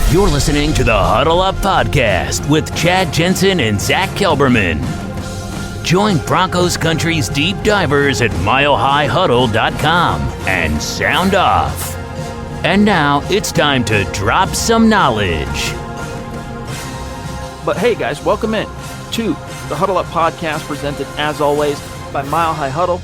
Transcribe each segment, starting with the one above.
You're listening to the Huddle Up Podcast with Chad Jensen and Zack Kelberman. Join Broncos Country's deep divers at milehighhuddle.com and sound off. And now it's time to drop some knowledge. But hey guys, welcome in to the Huddle Up Podcast, presented as always by Mile High Huddle,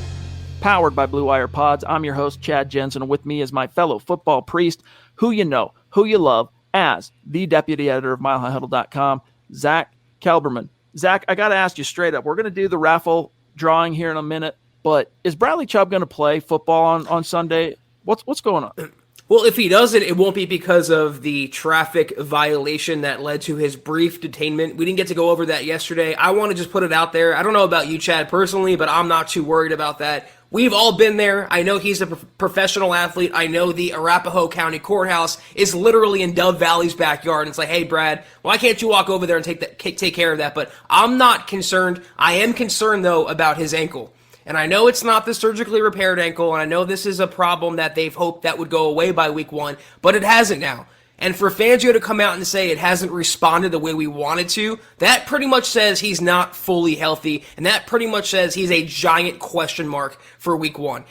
powered by Blue Wire Pods. I'm your host, Chad Jensen, and with me is my fellow football priest, who you know, who you love, as the deputy editor of milehighhuddle.com, Zack Kelberman. Zack, I got to ask you straight up. We're going to do the raffle drawing here in a minute, but is Bradley Chubb going to play football on Sunday? What's going on? Well, if he doesn't, it won't be because of the traffic violation that led to his brief detainment. We didn't get to go over that yesterday. I want to just put it out there. I don't know about you, Chad, personally, but I'm not too worried about that. We've all been there. I know he's a professional athlete. I know the Arapahoe County Courthouse is literally in Dove Valley's backyard. It's like, hey, Brad, why can't you walk over there and take care of that? But I'm not concerned. I am concerned, though, about his ankle. And I know it's not the surgically repaired ankle, and I know this is a problem that they've hoped that would go away by week 1, but it hasn't now. And for Fangio to come out and say it hasn't responded the way we wanted to, that pretty much says he's not fully healthy, and that pretty much says he's a giant question mark for week 1.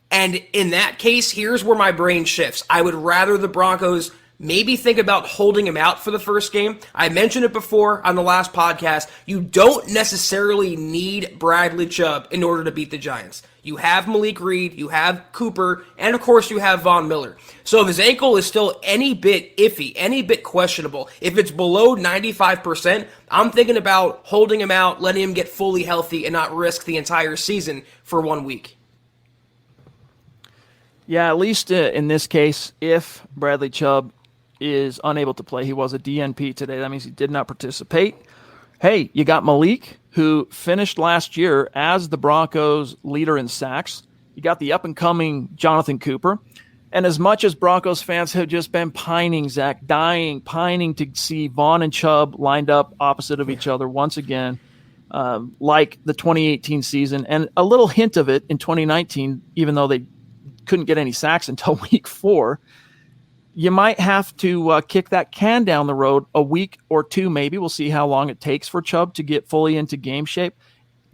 And in that case, here's where my brain shifts. I would rather the Broncos maybe think about holding him out for the first game. I mentioned it before on the last podcast. You don't necessarily need Bradley Chubb in order to beat the Giants. You have Malik Reed, you have Cooper, and of course you have Von Miller. So if his ankle is still any bit iffy, any bit questionable, if it's below 95%, I'm thinking about holding him out, letting him get fully healthy and not risk the entire season for 1 week. Yeah, at least in this case, if Bradley Chubb is unable to play, he was a DNP today. That means he did not participate. Hey, you got Malik, who finished last year as the Broncos leader in sacks. You got the up-and-coming Jonathan Cooper. And as much as Broncos fans have just been pining, Zach, pining to see Vaughn and Chubb lined up opposite of each other once again, like the 2018 season, and a little hint of it in 2019, even though they couldn't get any sacks until week 4, you might have to kick that can down the road a week or two, maybe. We'll see how long it takes for Chubb to get fully into game shape.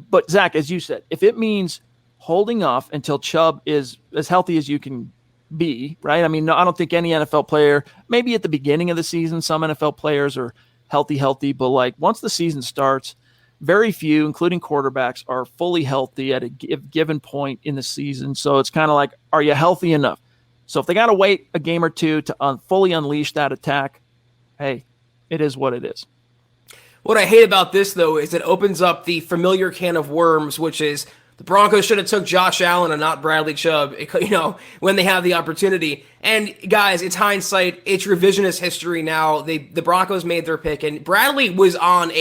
But, Zach, as you said, if it means holding off until Chubb is as healthy as you can be, right? I mean, I don't think any NFL player, maybe at the beginning of the season, some NFL players are healthy, but like once the season starts, very few, including quarterbacks, are fully healthy at a given point in the season. So it's kind of like, are you healthy enough? So if they got to wait a game or two to fully unleash that attack, hey, it is what it is. What I hate about this, though, is it opens up the familiar can of worms, which is the Broncos should have took Josh Allen and not Bradley Chubb, when they have the opportunity. And, guys, it's hindsight. It's revisionist history now. The Broncos made their pick, and Bradley was on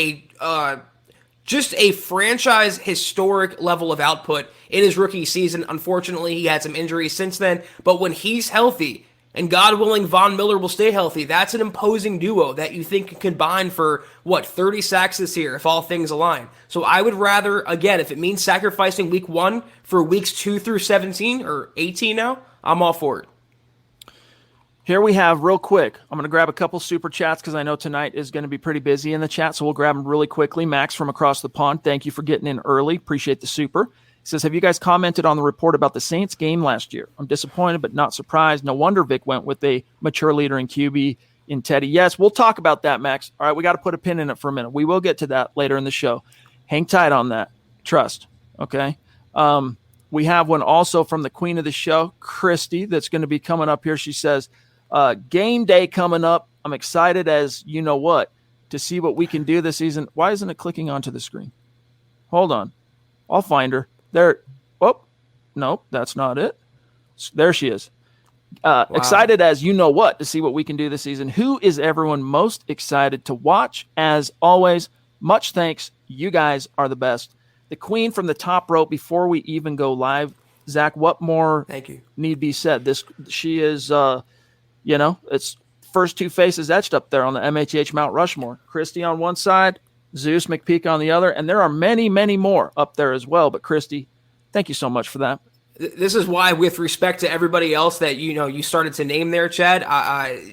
just a franchise historic level of output in his rookie season. Unfortunately, he had some injuries since then, but when he's healthy, and God willing, Von Miller will stay healthy, that's an imposing duo that you think can combine for, 30 sacks this year if all things align. So I would rather, again, if it means sacrificing week 1 for weeks 2 through 17, or 18 now, I'm all for it. Here we have, real quick, I'm going to grab a couple super chats because I know tonight is going to be pretty busy in the chat, so we'll grab them really quickly. Max from across the pond, thank you for getting in early. Appreciate the super. He says, have you guys commented on the report about the Saints game last year? I'm disappointed but not surprised. No wonder Vic went with a mature leader in QB in Teddy. Yes, we'll talk about that, Max. All right, we got to put a pin in it for a minute. We will get to that later in the show. Hang tight on that. Trust, okay? We have one also from the queen of the show, Christy, that's going to be coming up here. She says, game day coming up. I'm excited as you know what to see what we can do this season. Why isn't it clicking onto the screen? Hold on. I'll find her. There. Oh, no, that's not it. There she is. Wow. Excited as you know what to see what we can do this season. Who is everyone most excited to watch? As always, much thanks. You guys are the best. The queen from the top rope before we even go live. Zach, what more Thank you. Need be said? She is, it's first two faces etched up there on the MHH Mount Rushmore. Christy on one side, Zeus McPeak on the other, and there are many, many more up there as well. But Christy, thank you so much for that. This is why, with respect to everybody else that you started to name there, Chad,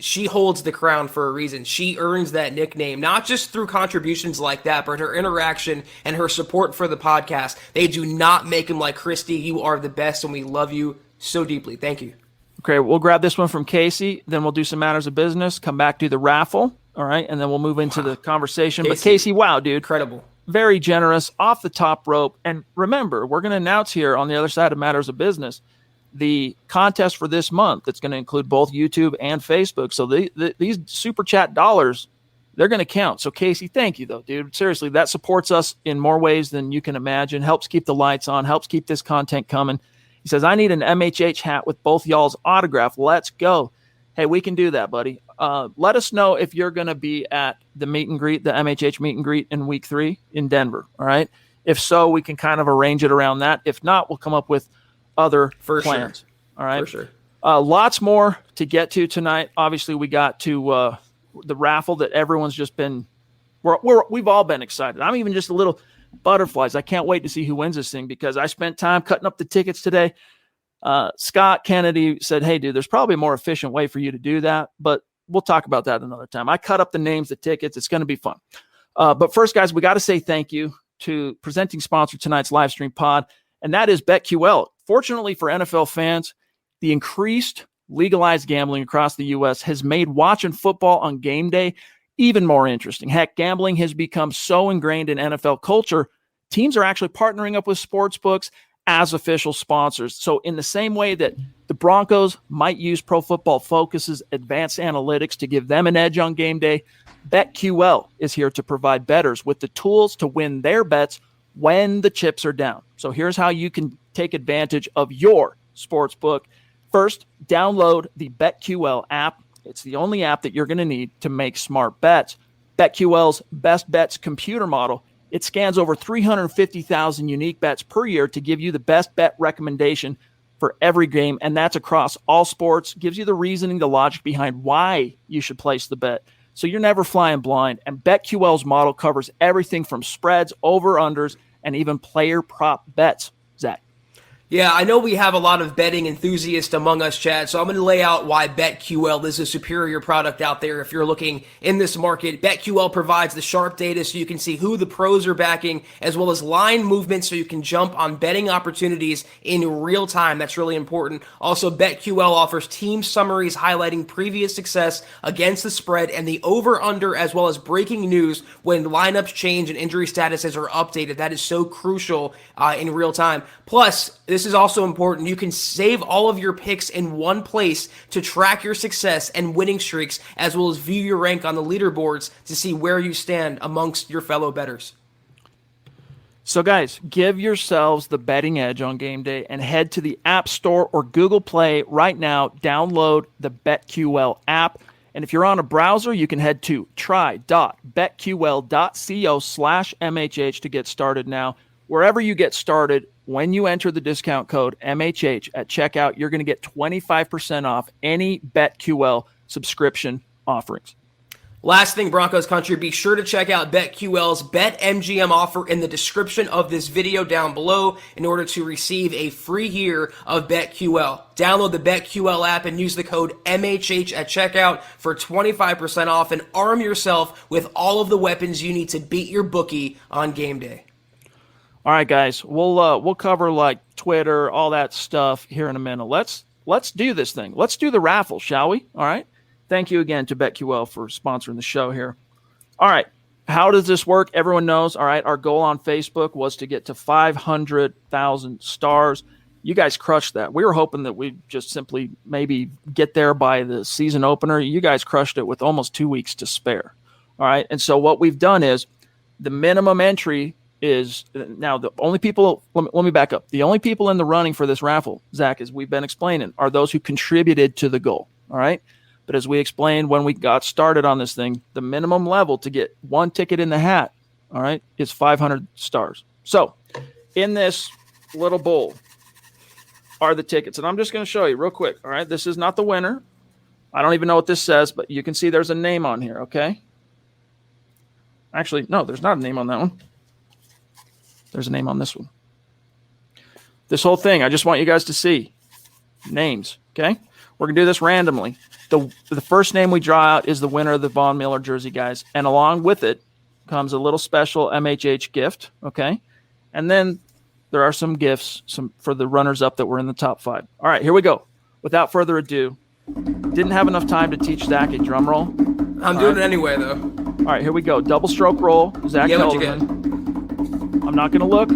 she holds the crown for a reason. She earns that nickname, not just through contributions like that, but her interaction and her support for the podcast. They do not make him like Christy. You are the best, and we love you so deeply. Thank you. Okay, we'll grab this one from Casey, then we'll do some matters of business, come back to the raffle, all right, and then we'll move into the conversation. But Casey, wow, dude. Incredible. Very generous, off the top rope. And remember, we're going to announce here on the other side of Matters of Business the contest for this month. That's going to include both YouTube and Facebook. So these super chat dollars, they're going to count. So Casey, thank you though, dude. Seriously, that supports us in more ways than you can imagine. Helps keep the lights on, helps keep this content coming. He says, I need an MHH hat with both y'all's autograph. Let's go. Hey, we can do that, buddy. Let us know if you're going to be at the meet and greet, the MHH meet and greet in week 3 in Denver. All right. If so, we can kind of arrange it around that. If not, we'll come up with other plans. Sure. All right. For sure. Lots more to get to tonight. Obviously, we got to the raffle that everyone's just been. We've all been excited. I'm even just a little butterflies. I can't wait to see who wins this thing because I spent time cutting up the tickets today. Scott Kennedy said, hey, dude, there's probably a more efficient way for you to do that, but we'll talk about that another time. I cut up the names, the tickets. It's going to be fun. But first, guys, we got to say thank you to presenting sponsor tonight's live stream pod, and that is BetQL. Fortunately for NFL fans, the increased legalized gambling across the U.S. has made watching football on game day even more interesting. Heck, gambling has become so ingrained in NFL culture, teams are actually partnering up with sports books as official sponsors. So in the same way that the Broncos might use Pro Football Focus's advanced analytics to give them an edge on game day, BetQL is here to provide bettors with the tools to win their bets when the chips are down. So here's how you can take advantage of your sports book. First, download the BetQL app. It's the only app that you're going to need to make smart bets. BetQL's best bets computer model, it scans over 350,000 unique bets per year to give you the best bet recommendation for every game, and that's across all sports. Gives you the reasoning, the logic behind why you should place the bet. So you're never flying blind. And BetQL's model covers everything from spreads, over-unders, and even player prop bets. Zach. Yeah, I know we have a lot of betting enthusiasts among us, Chad, so I'm going to lay out why BetQL is a superior product out there if you're looking in this market. BetQL provides the sharp data so you can see who the pros are backing, as well as line movement so you can jump on betting opportunities in real time. That's really important. Also, BetQL offers team summaries highlighting previous success against the spread and the over-under, as well as breaking news when lineups change and injury statuses are updated. That is so crucial in real time. Plus, this is also important. You can save all of your picks in one place to track your success and winning streaks, as well as view your rank on the leaderboards to see where you stand amongst your fellow bettors. So guys, give yourselves the betting edge on game day and head to the App Store or Google Play right now. Download the BetQL app. And if you're on a browser, you can head to try.betql.co/MHH to get started now. Wherever you get started, when you enter the discount code MHH at checkout, you're going to get 25% off any BetQL subscription offerings. Last thing, Broncos country, be sure to check out BetQL's BetMGM offer in the description of this video down below in order to receive a free year of BetQL. Download the BetQL app and use the code MHH at checkout for 25% off and arm yourself with all of the weapons you need to beat your bookie on game day. All right, guys, we'll cover like Twitter, all that stuff here in a minute. Let's do this thing. Let's do the raffle, shall we? All right. Thank you again to BetQL for sponsoring the show here. All right. How does this work? Everyone knows. All right. Our goal on Facebook was to get to 500,000 stars. You guys crushed that. We were hoping that we'd just simply maybe get there by the season opener. You guys crushed it with almost 2 weeks to spare. All right. And so what we've done is the minimum entry is now the only people, let me back up. The only people in the running for this raffle, Zach, as we've been explaining, are those who contributed to the goal. All right. But as we explained when we got started on this thing, the minimum level to get one ticket in the hat, all right, is 500 stars. So in this little bowl are the tickets. And I'm just going to show you real quick. All right. This is not the winner. I don't even know what this says, but you can see there's a name on here. Okay. Actually, no, there's not a name on that one. There's a name on this one. this whole thing, I just want you guys to see names, okay? We're going to do this randomly. The first name we draw out is the winner of the Von Miller jersey, guys. And along with it comes a little special MHH gift, okay? And then there are some gifts for the runners-up that were in the top 5. All right, here we go. Without further ado, didn't have enough time to teach Zach a drum roll. I'm doing it anyway, though. All right, here we go. Double stroke roll. Zack Kelberman. I'm not going to look.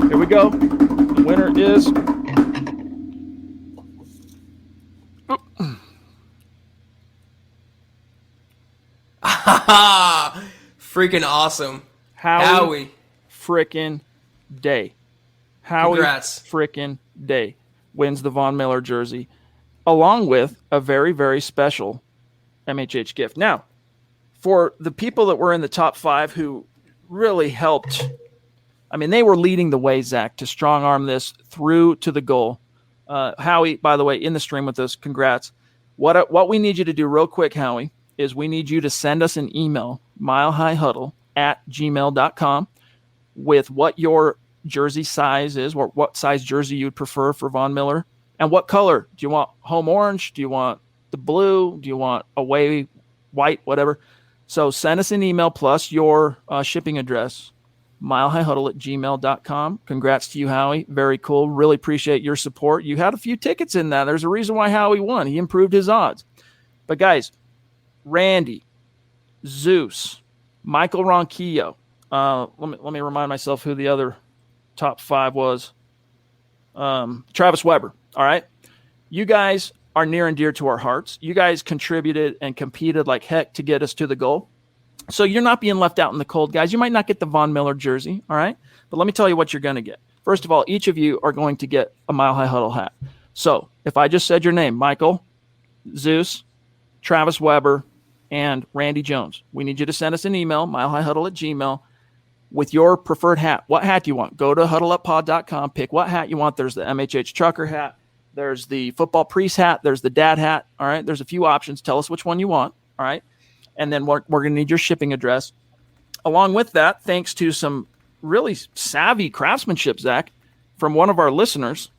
Here we go. The winner is... Freaking awesome. Howie. Frickin' Day. Howie Congrats. Frickin' Day wins the Von Miller jersey, along with a very, very special MHH gift. Now, for the people that were in the top 5 who really helped, I mean, they were leading the way, Zach, to strong arm this through to the goal. Howie, by the way, in the stream with us, congrats. What we need you to do real quick, Howie, is we need you to send us an email, milehighhuddle@gmail.com, with what your jersey size is, or what size jersey you would prefer for Von Miller, and what color. Do you want home orange? Do you want the blue? Do you want away white? Whatever. So send us an email plus your shipping address, milehighhuddle@gmail.com. Congrats to you, Howie. Very cool. Really appreciate your support. You had a few tickets in that. There's a reason why Howie won. He improved his odds. But guys, Randy, Zeus, Michael Ronquillo. Let me remind myself who the other top 5 was. Travis Weber. All right. You guys are near and dear to our hearts. You guys contributed and competed like heck to get us to the goal. So you're not being left out in the cold, guys. You might not get the Von Miller jersey. All right. But let me tell you what you're going to get. First of all, each of you are going to get a Mile High Huddle hat. So if I just said your name, Michael, Zeus, Travis Weber, and Randy Jones, we need you to send us an email, milehighhuddle@gmail, with your preferred hat. What hat do you want? Go to huddleuppod.com, pick what hat you want. There's the MHH trucker hat. There's the football priest hat. There's the dad hat. All right. There's a few options. Tell us which one you want. All right. And then we're going to need your shipping address. Along with that, thanks to some really savvy craftsmanship, Zach, from one of our listeners,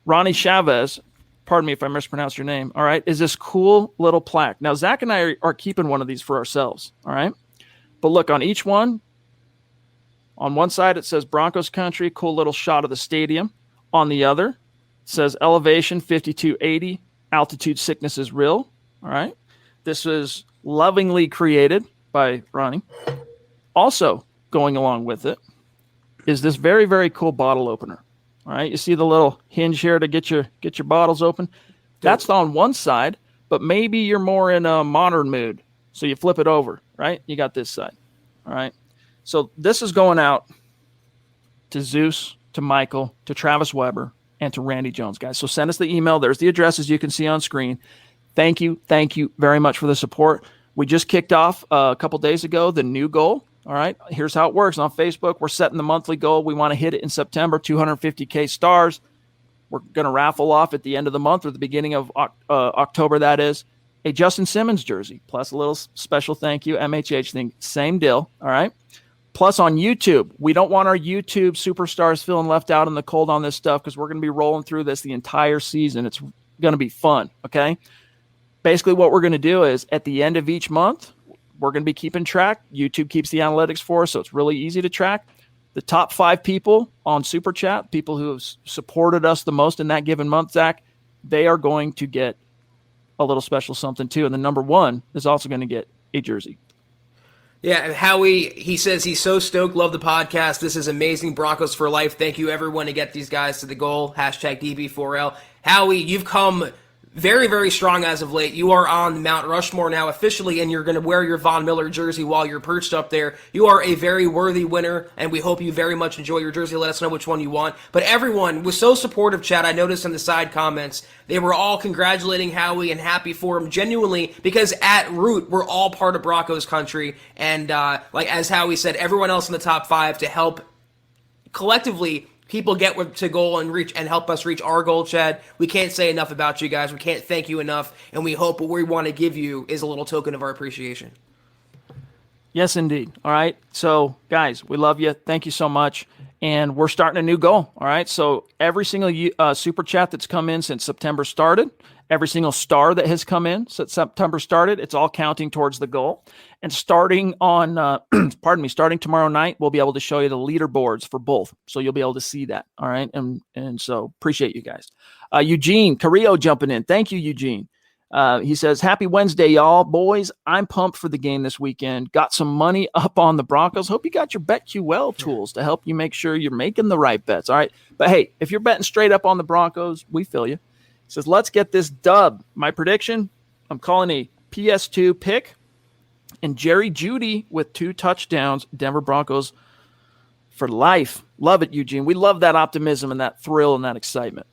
Ronnie Chavez, pardon me if I mispronounced your name, all right, is this cool little plaque. Now, Zach and I are keeping one of these for ourselves, all right? But look, on each one, on one side it says Broncos country, cool little shot of the stadium. On the other, it says elevation 5280, altitude sickness is real, all right? This was lovingly created by Ronnie. Also, going along with it is this very, very cool bottle opener. All right, you see the little hinge here to get your bottles open. That's on one side, but maybe you're more in a modern mood, so you flip it over. Right, you got this side. All right, so this is going out to Zeus, to Michael, to Travis Weber, and to Randy Jones, guys. So send us the email. There's the addresses you can see on screen. Thank you very much for the support. We just kicked off a couple days ago the new goal. All right, here's how it works. On Facebook, we're setting the monthly goal. We want to hit it in September, 250K stars. We're going to raffle off at the end of the month or the beginning of October, that is, a Justin Simmons jersey, plus a little special thank you, MHH thing. Same deal, all right? Plus on YouTube, we don't want our YouTube superstars feeling left out in the cold on this stuff because we're going to be rolling through this the entire season. It's going to be fun, okay? Basically, what we're going to do is at the end of each month, we're going to be keeping track. YouTube keeps the analytics for us, so it's really easy to track. The top 5 people on Super Chat, people who have supported us the most in that given month, Zach, they are going to get a little special something too. And the number 1 is also going to get a jersey. Yeah, and Howie, he says he's so stoked. Love the podcast. This is amazing. Broncos for life. Thank you, everyone, to get these guys to the goal. Hashtag DB4L. Howie, you've come very, very strong as of late. You are on Mount Rushmore now officially, and you're going to wear your Von Miller jersey while you're perched up there. You are a very worthy winner, and we hope you very much enjoy your jersey. Let us know which one you want. But everyone was so supportive, Chad. I noticed in the side comments, they were all congratulating Howie and happy for him, genuinely, because at root, we're all part of Broncos country. And like as Howie said, everyone else in the top 5 to help collectively people get to goal and reach and help us reach our goal, Chad. We can't say enough about you guys. We can't thank you enough, and we hope what we want to give you is a little token of our appreciation. Yes, indeed. All right. So, guys, we love you. Thank you so much. And we're starting a new goal. All right. So every single super chat that's come in since September started, every single star that has come in since September started, it's all counting towards the goal. And starting on, starting tomorrow night, we'll be able to show you the leaderboards for both. So you'll be able to see that. All right. And so appreciate you guys. Eugene Carrillo jumping in. Thank you, Eugene. He says, happy Wednesday, y'all. Boys, I'm pumped for the game this weekend. Got some money up on the Broncos. Hope you got your BetQL tools to help you make sure you're making the right bets. All right. But hey, if you're betting straight up on the Broncos, we feel you. He says, let's get this dub. My prediction, I'm calling a PS2 pick and Jerry Jeudy with 2 touchdowns. Denver Broncos for life. Love it, Eugene. We love that optimism and that thrill and that excitement.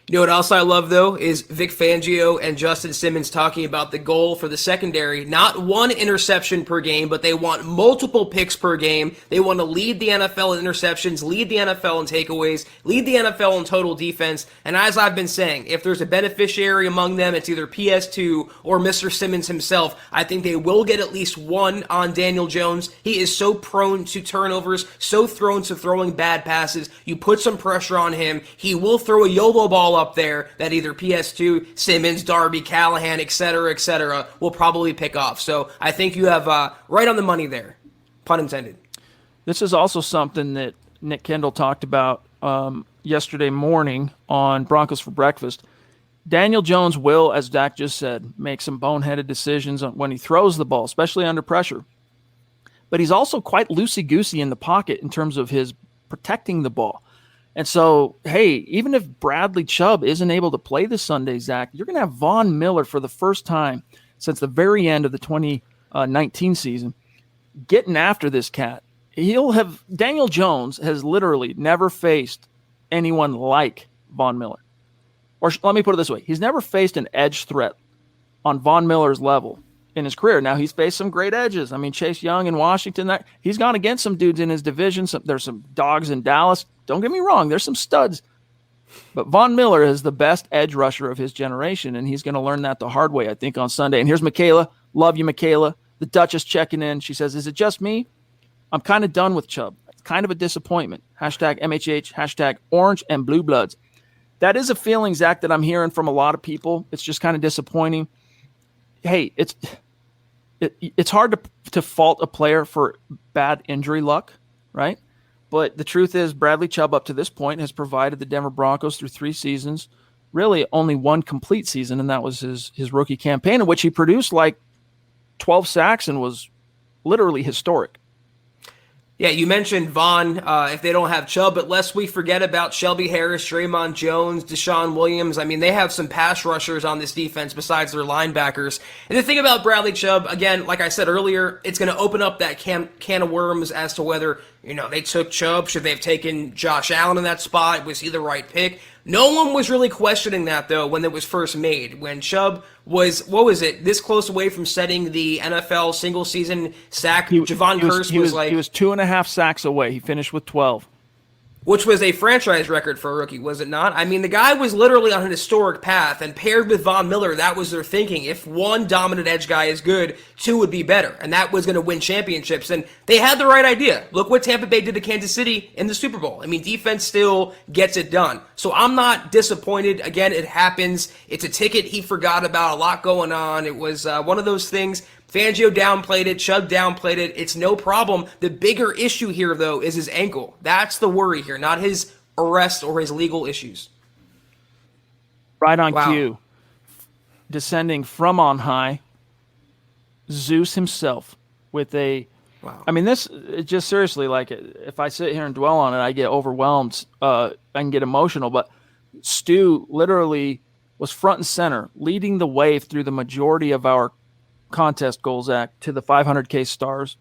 You know what else I love, though, is Vic Fangio and Justin Simmons talking about the goal for the secondary. Not 1 interception per game, but they want multiple picks per game. They want to lead the NFL in interceptions, lead the NFL in takeaways, lead the NFL in total defense. And as I've been saying, if there's a beneficiary among them, it's either PS2 or Mr. Simmons himself. I think they will get at least 1 on Daniel Jones. He is so prone to turnovers, so prone to throwing bad passes. You put some pressure on him, he will throw a YOLO ball up there that either PS2, Simmons, Darby, Callahan, etc., will probably pick off. So I think you have right on the money there, pun intended. This is also something that Nick Kendall talked about yesterday morning on Broncos for Breakfast. Daniel Jones will, as Dak just said, make some boneheaded decisions when he throws the ball, especially under pressure. But he's also quite loosey-goosey in the pocket in terms of his protecting the ball. And so, hey, even if Bradley Chubb isn't able to play this Sunday, Zach, you're going to have Von Miller for the first time since the very end of the 2019 season getting after this cat. Daniel Jones has literally never faced anyone like Von Miller. Or let me put it this way. He's never faced an edge threat on Von Miller's level in his career. Now, he's faced some great edges. I mean, Chase Young in Washington, he's gone against some dudes in his division. There's some dogs in Dallas. Don't get me wrong. There's some studs. But Von Miller is the best edge rusher of his generation, and he's going to learn that the hard way, I think, on Sunday. And here's Michaela. Love you, Michaela. The Duchess checking in. She says, is it just me? I'm kind of done with Chubb. It's kind of a disappointment. Hashtag MHH, hashtag orange and blue bloods. That is a feeling, Zach, that I'm hearing from a lot of people. It's just kind of disappointing. Hey, it's hard to fault a player for bad injury luck, right? But the truth is Bradley Chubb up to this point has provided the Denver Broncos through 3 seasons, really only 1 complete season, and that was his rookie campaign in which he produced like 12 sacks and was literally historic. Yeah, you mentioned Von, if they don't have Chubb, but lest we forget about Shelby Harris, Draymond Jones, Deshaun Williams. I mean, they have some pass rushers on this defense besides their linebackers. And the thing about Bradley Chubb, again, like I said earlier, it's going to open up that can of worms as to whether, they took Chubb. Should they have taken Josh Allen in that spot? Was he the right pick? No one was really questioning that, though, when it was first made. When Chubb was, this close away from setting the NFL single-season sack, Javon Curse was like... He was 2.5 sacks away. He finished with 12. Which was a franchise record for a rookie, was it not? I mean, the guy was literally on an historic path, and paired with Von Miller, that was their thinking. If 1 dominant edge guy is good, 2 would be better, and that was going to win championships. And they had the right idea. Look what Tampa Bay did to Kansas City in the Super Bowl. I mean, defense still gets it done. So I'm not disappointed. Again, it happens. It's a ticket he forgot about, a lot going on. It was one of those things. Fangio downplayed it. Chubb downplayed it. It's no problem. The bigger issue here, though, is his ankle. That's the worry here, not his arrest or his legal issues. Right on cue. Descending from on high, Zeus himself with a... Wow. I mean, just seriously, like, if I sit here and dwell on it, I get overwhelmed. I can get emotional. But Stu literally was front and center, leading the way through the majority of our contest goals act to the 500K stars.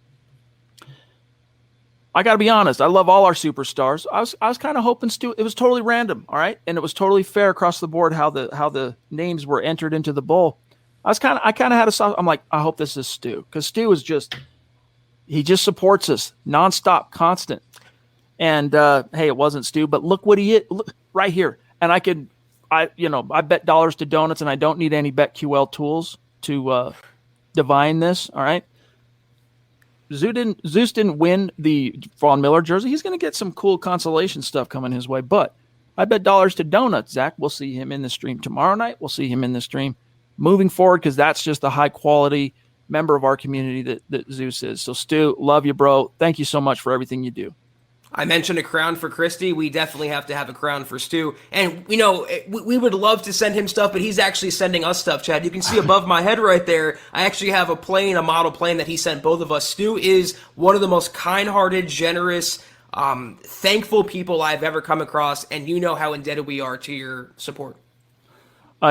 I got to be honest. I love all our superstars. I was kind of hoping Stu. It was totally random, all right, and it was totally fair across the board how the names were entered into the bowl. I kind of had a soft. I'm like, I hope this is Stu, because Stu is he just supports us nonstop, constant. And hey, it wasn't Stu, but look what he look right here. And I bet dollars to donuts, and I don't need any BetQL tools to divine this. All right. Zeus didn't win the Von Miller jersey. He's going to get some cool consolation stuff coming his way. But I bet dollars to donuts, Zach. We'll see him in the stream tomorrow night. We'll see him in the stream moving forward because that's just a high-quality member of our community that Zeus is. So, Stu, love you, bro. Thank you so much for everything you do. I mentioned a crown for Christy. We definitely have to have a crown for Stu. And, you know, we would love to send him stuff, but he's actually sending us stuff, Chad. You can see above my head right there, I actually have a model plane that he sent both of us. Stu is one of the most kind-hearted, generous, thankful people I've ever come across, and you know how indebted we are to your support.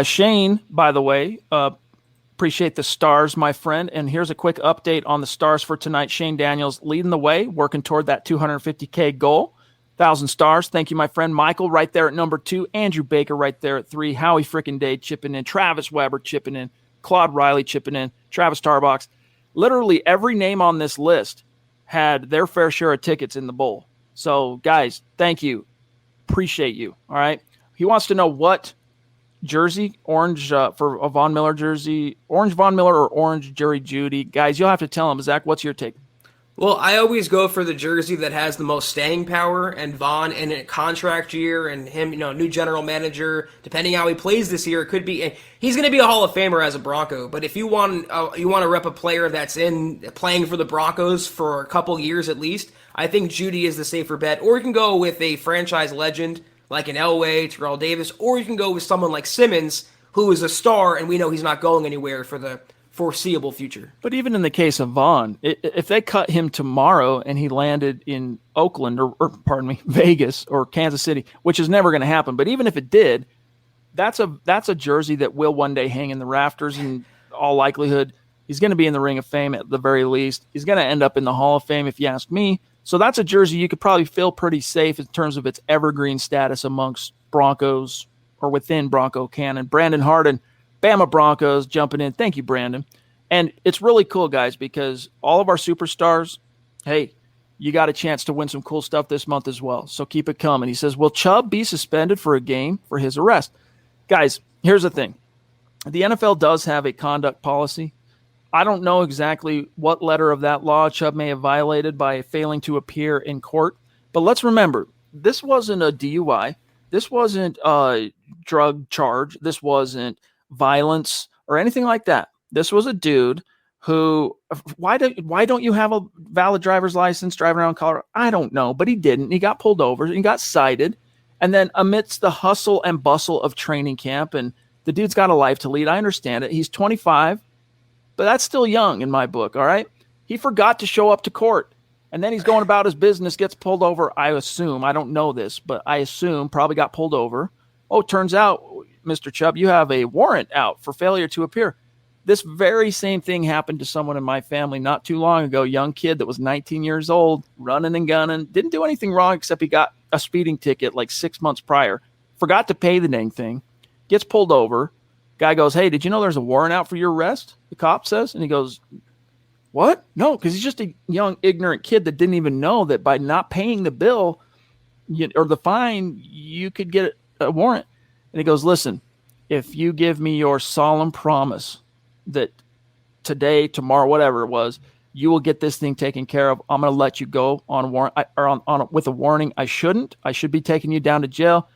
Shane, by the way, appreciate the stars, my friend. And here's a quick update on the stars for tonight. Shane Daniels leading the way, working toward that 250K goal. 1,000 stars. Thank you, my friend. Michael right there at number 2. Andrew Baker right there at 3. Howie frickin' Day chipping in. Travis Weber chipping in. Claude Riley chipping in. Travis Tarbox. Literally every name on this list had their fair share of tickets in the bowl. So, guys, thank you. Appreciate you. All right. He wants to know what jersey, orange for a Von Miller jersey, orange Von Miller or orange Jerry Jeudy. Guys, you'll have to tell him. Zach, what's your take? Well, I always go for the jersey that has the most staying power, and Von in a contract year, and him, you know, new general manager. Depending how he plays this year, it could be he's going to be a Hall of Famer as a Bronco. But if you want to rep a player that's playing for the Broncos for a couple years at least, I think Jeudy is the safer bet. Or you can go with a franchise legend like an Elway, Terrell Davis, or you can go with someone like Simmons, who is a star, and we know he's not going anywhere for the foreseeable future. But even in the case of Vaughn, if they cut him tomorrow and he landed in Oakland or Vegas or Kansas City, which is never going to happen, but even if it did, that's a jersey that will one day hang in the rafters. In all likelihood, he's going to be in the Ring of Fame at the very least. He's going to end up in the Hall of Fame, if you ask me. So that's a jersey you could probably feel pretty safe in terms of its evergreen status amongst Broncos or within Bronco canon. Brandon Harden, Bama Broncos jumping in. Thank you, Brandon. And it's really cool, guys, because all of our superstars, hey, you got a chance to win some cool stuff this month as well. So keep it coming. He says, will Chubb be suspended for a game for his arrest? Guys, here's the thing. The NFL does have a conduct policy. I don't know exactly what letter of that law Chubb may have violated by failing to appear in court. But let's remember, this wasn't a DUI. This wasn't a drug charge. This wasn't violence or anything like that. This was a dude who, why don't you have a valid driver's license driving around Colorado? I don't know, but he didn't. He got pulled over. He got cited. And then amidst the hustle and bustle of training camp, and the dude's got a life to lead. I understand it. He's 25, but that's still young in my book, all right? He forgot to show up to court. And then he's going about his business, gets pulled over, I assume. I don't know this, but I assume probably got pulled over. Oh, it turns out, Mr. Chubb, you have a warrant out for failure to appear. This very same thing happened to someone in my family not too long ago. Young kid that was 19 years old, running and gunning, didn't do anything wrong except he got a speeding ticket like 6 months prior. Forgot to pay the dang thing. Gets pulled over. Guy goes, hey, did you know there's a warrant out for your arrest? The cop says. And he goes, what? No, because he's just a young, ignorant kid that didn't even know that by not paying the bill or the fine, you could get a warrant. And he goes, listen, if you give me your solemn promise that today, tomorrow, whatever it was, you will get this thing taken care of, I'm going to let you go on a warrant or with a warning. I should be taking you down to jail.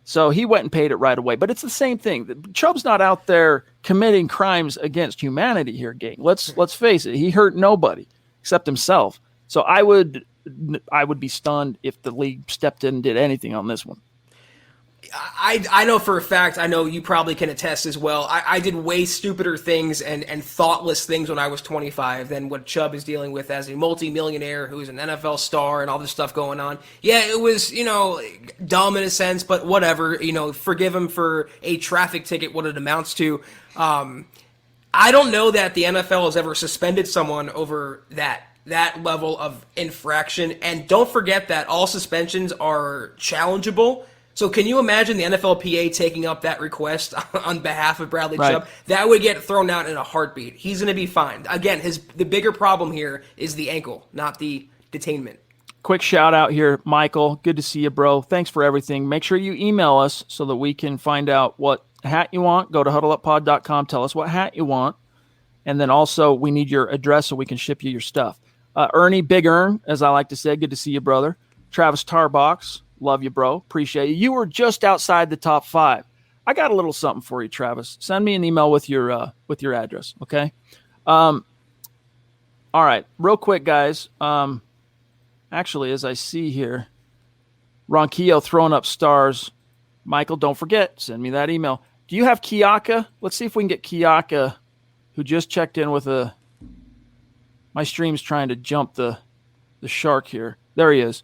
So he went and paid it right away. But it's the same thing. Chubb's not out there committing crimes against humanity here, gang. Let's face it. He hurt nobody except himself. So I would be stunned if the league stepped in and did anything on this one. I know for a fact, I know you probably can attest as well. I did way stupider things and thoughtless things when I was 25 than what Chubb is dealing with as a multimillionaire who is an NFL star and all this stuff going on. Yeah, it was, dumb in a sense, but whatever, forgive him for a traffic ticket, what it amounts to. I don't know that the NFL has ever suspended someone over that level of infraction. And don't forget that all suspensions are challengeable. So can you imagine the NFLPA taking up that request on behalf of Bradley Chubb? That would get thrown out in a heartbeat. He's going to be fine. Again, the bigger problem here is the ankle, not the detainment. Quick shout out here, Michael. Good to see you, bro. Thanks for everything. Make sure you email us so that we can find out what hat you want. Go to huddleuppod.com. Tell us what hat you want. And then also we need your address so we can ship you your stuff. Ernie, Big Ern, as I like to say, good to see you, brother. Travis Tarbox, love you, bro. Appreciate you. You were just outside the top 5. I got a little something for you, Travis. Send me an email with your address, okay? All right, real quick, guys. Actually, as I see here, Ronquillo throwing up stars. Michael, don't forget, send me that email. Do you have Kiaka? Let's see if we can get Kiaka, who just checked in with a – my stream's trying to jump the shark here. There he is.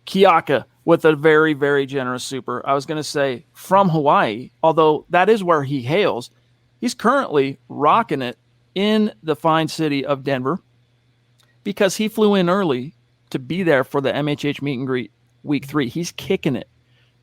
Kiaka with a very, very generous super. I was going to say from Hawaii, although that is where he hails. He's currently rocking it in the fine city of Denver because he flew in early to be there for the MHH meet and greet week 3. He's kicking it.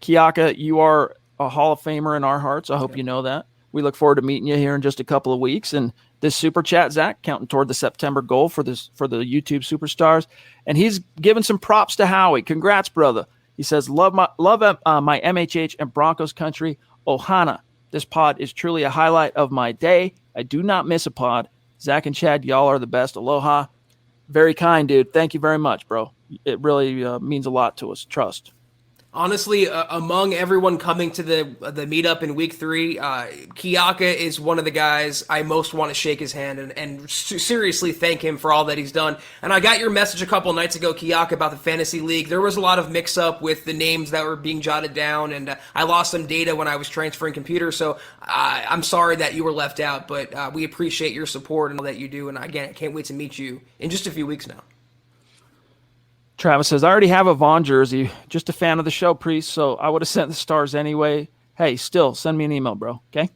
Kiaka, you are a Hall of Famer in our hearts. I hope you know that. We look forward to meeting you here in just a couple of weeks. And this super chat, Zach, counting toward the September goal for the YouTube superstars. And he's giving some props to Howie. Congrats, brother. He says, love my MHH and Broncos country. Ohana. This pod is truly a highlight of my day. I do not miss a pod. Zach and Chad, y'all are the best. Aloha. Very kind, dude. Thank you very much, bro. It really means a lot to us. Trust. Honestly, among everyone coming to the meetup in week 3, Kiaka is one of the guys I most want to shake his hand and seriously thank him for all that he's done. And I got your message a couple nights ago, Kiaka, about the fantasy league. There was a lot of mix-up with the names that were being jotted down, and I lost some data when I was transferring computers, so I'm sorry that you were left out, but we appreciate your support and all that you do, and again, I can't wait to meet you in just a few weeks now. Travis says, I already have a Vaughn jersey. Just a fan of the show, Priest, so I would have sent the stars anyway. Hey, still, send me an email, bro, okay?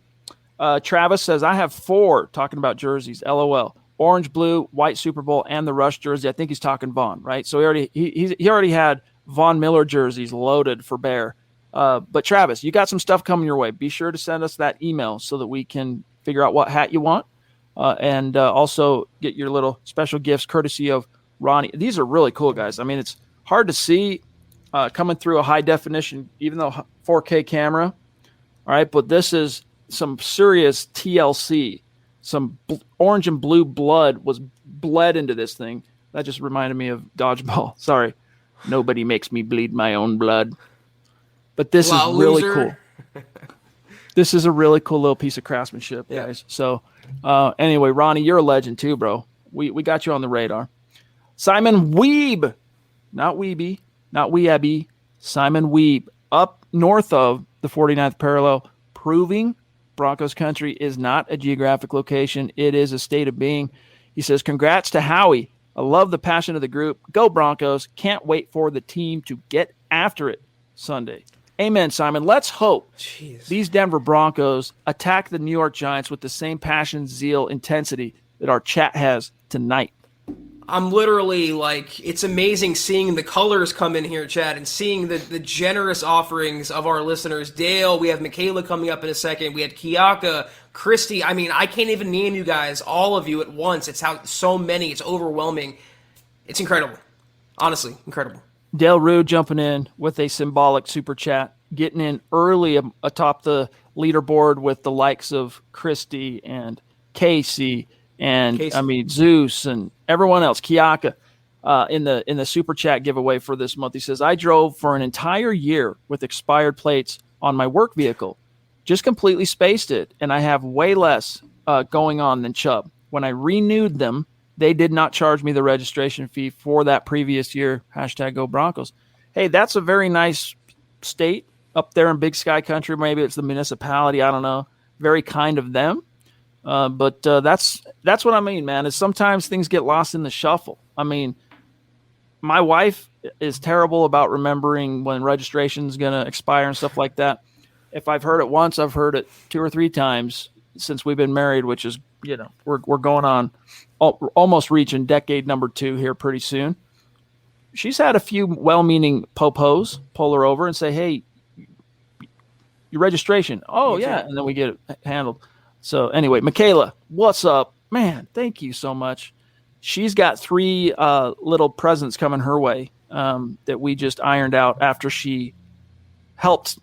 Travis says, I have 4 talking about jerseys, LOL. Orange, blue, white Super Bowl, and the Rush jersey. I think he's talking Vaughn, right? So he already had Von Miller jerseys loaded for Bear. But, Travis, you got some stuff coming your way. Be sure to send us that email so that we can figure out what hat you want and also get your little special gifts courtesy of Ronnie. These are really cool, guys. I mean, it's hard to see coming through a high definition, even though 4K camera. All right, but this is some serious TLC. Some orange and blue blood was bled into this thing. That just reminded me of Dodgeball. Sorry, nobody makes me bleed my own blood. But this is really cool. This is a really cool little piece of craftsmanship, guys. So anyway, Ronnie, you're a legend too, bro. We got you on the radar. Simon Weeb, not Weeby, not Weeby, Simon Weeb, up north of the 49th parallel, proving Broncos country is not a geographic location. It is a state of being. He says, congrats to Howie. I love the passion of the group. Go Broncos. Can't wait for the team to get after it Sunday. Amen, Simon. Let's hope these Denver Broncos attack the New York Giants with the same passion, zeal, intensity that our chat has tonight. I'm literally like, it's amazing seeing the colors come in here, Chad, and seeing the generous offerings of our listeners. Dale, we have Michaela coming up in a second. We had Kiaka, Christy. I mean, I can't even name you guys, all of you at once. It's how so many. It's overwhelming. It's incredible. Honestly, incredible. Dale Rue jumping in with a symbolic super chat, getting in early atop the leaderboard with the likes of Christy and Casey and Zeus and everyone else. Kiaka in the super chat giveaway for this month. He says, I drove for an entire year with expired plates on my work vehicle. Just completely spaced it, and I have way less going on than Chubb. When I renewed them, they did not charge me the registration fee for that previous year. #Go Broncos. Hey, that's a very nice state up there in Big Sky Country. Maybe it's the municipality. I don't know. Very kind of them. But that's what I mean, man, is sometimes things get lost in the shuffle. I mean, my wife is terrible about remembering when registration is going to expire and stuff like that. If I've heard it once, I've heard it 2 or 3 times since we've been married, which is, we're going on almost reaching decade number 2 here pretty soon. She's had a few well-meaning po-pos pull her over and say, hey, your registration. Oh, yeah. And then we get it handled. So anyway, Michaela, what's up? Man, thank you so much. She's got 3 little presents coming her way that we just ironed out after she helped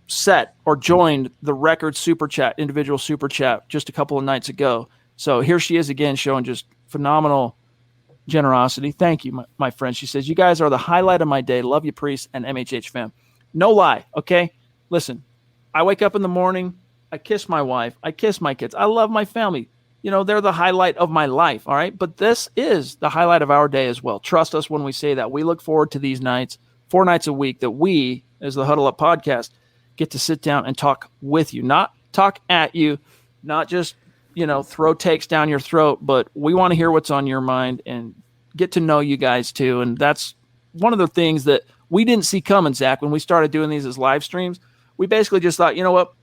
set or joined the record super chat, individual super chat just a couple of nights ago. So here she is again showing just phenomenal generosity. Thank you, my friend. She says, you guys are the highlight of my day. Love you, Priest and MHH fam. No lie, okay? Listen, I wake up in the morning. I kiss my wife. I kiss my kids. I love my family. They're the highlight of my life, all right? But this is the highlight of our day as well. Trust us when we say that. We look forward to these nights, 4 nights a week, that we, as the Huddle Up Podcast, get to sit down and talk with you, not talk at you, not just, throw takes down your throat, but we want to hear what's on your mind and get to know you guys too. And that's one of the things that we didn't see coming, Zach, when we started doing these as live streams. We basically just thought, you know what,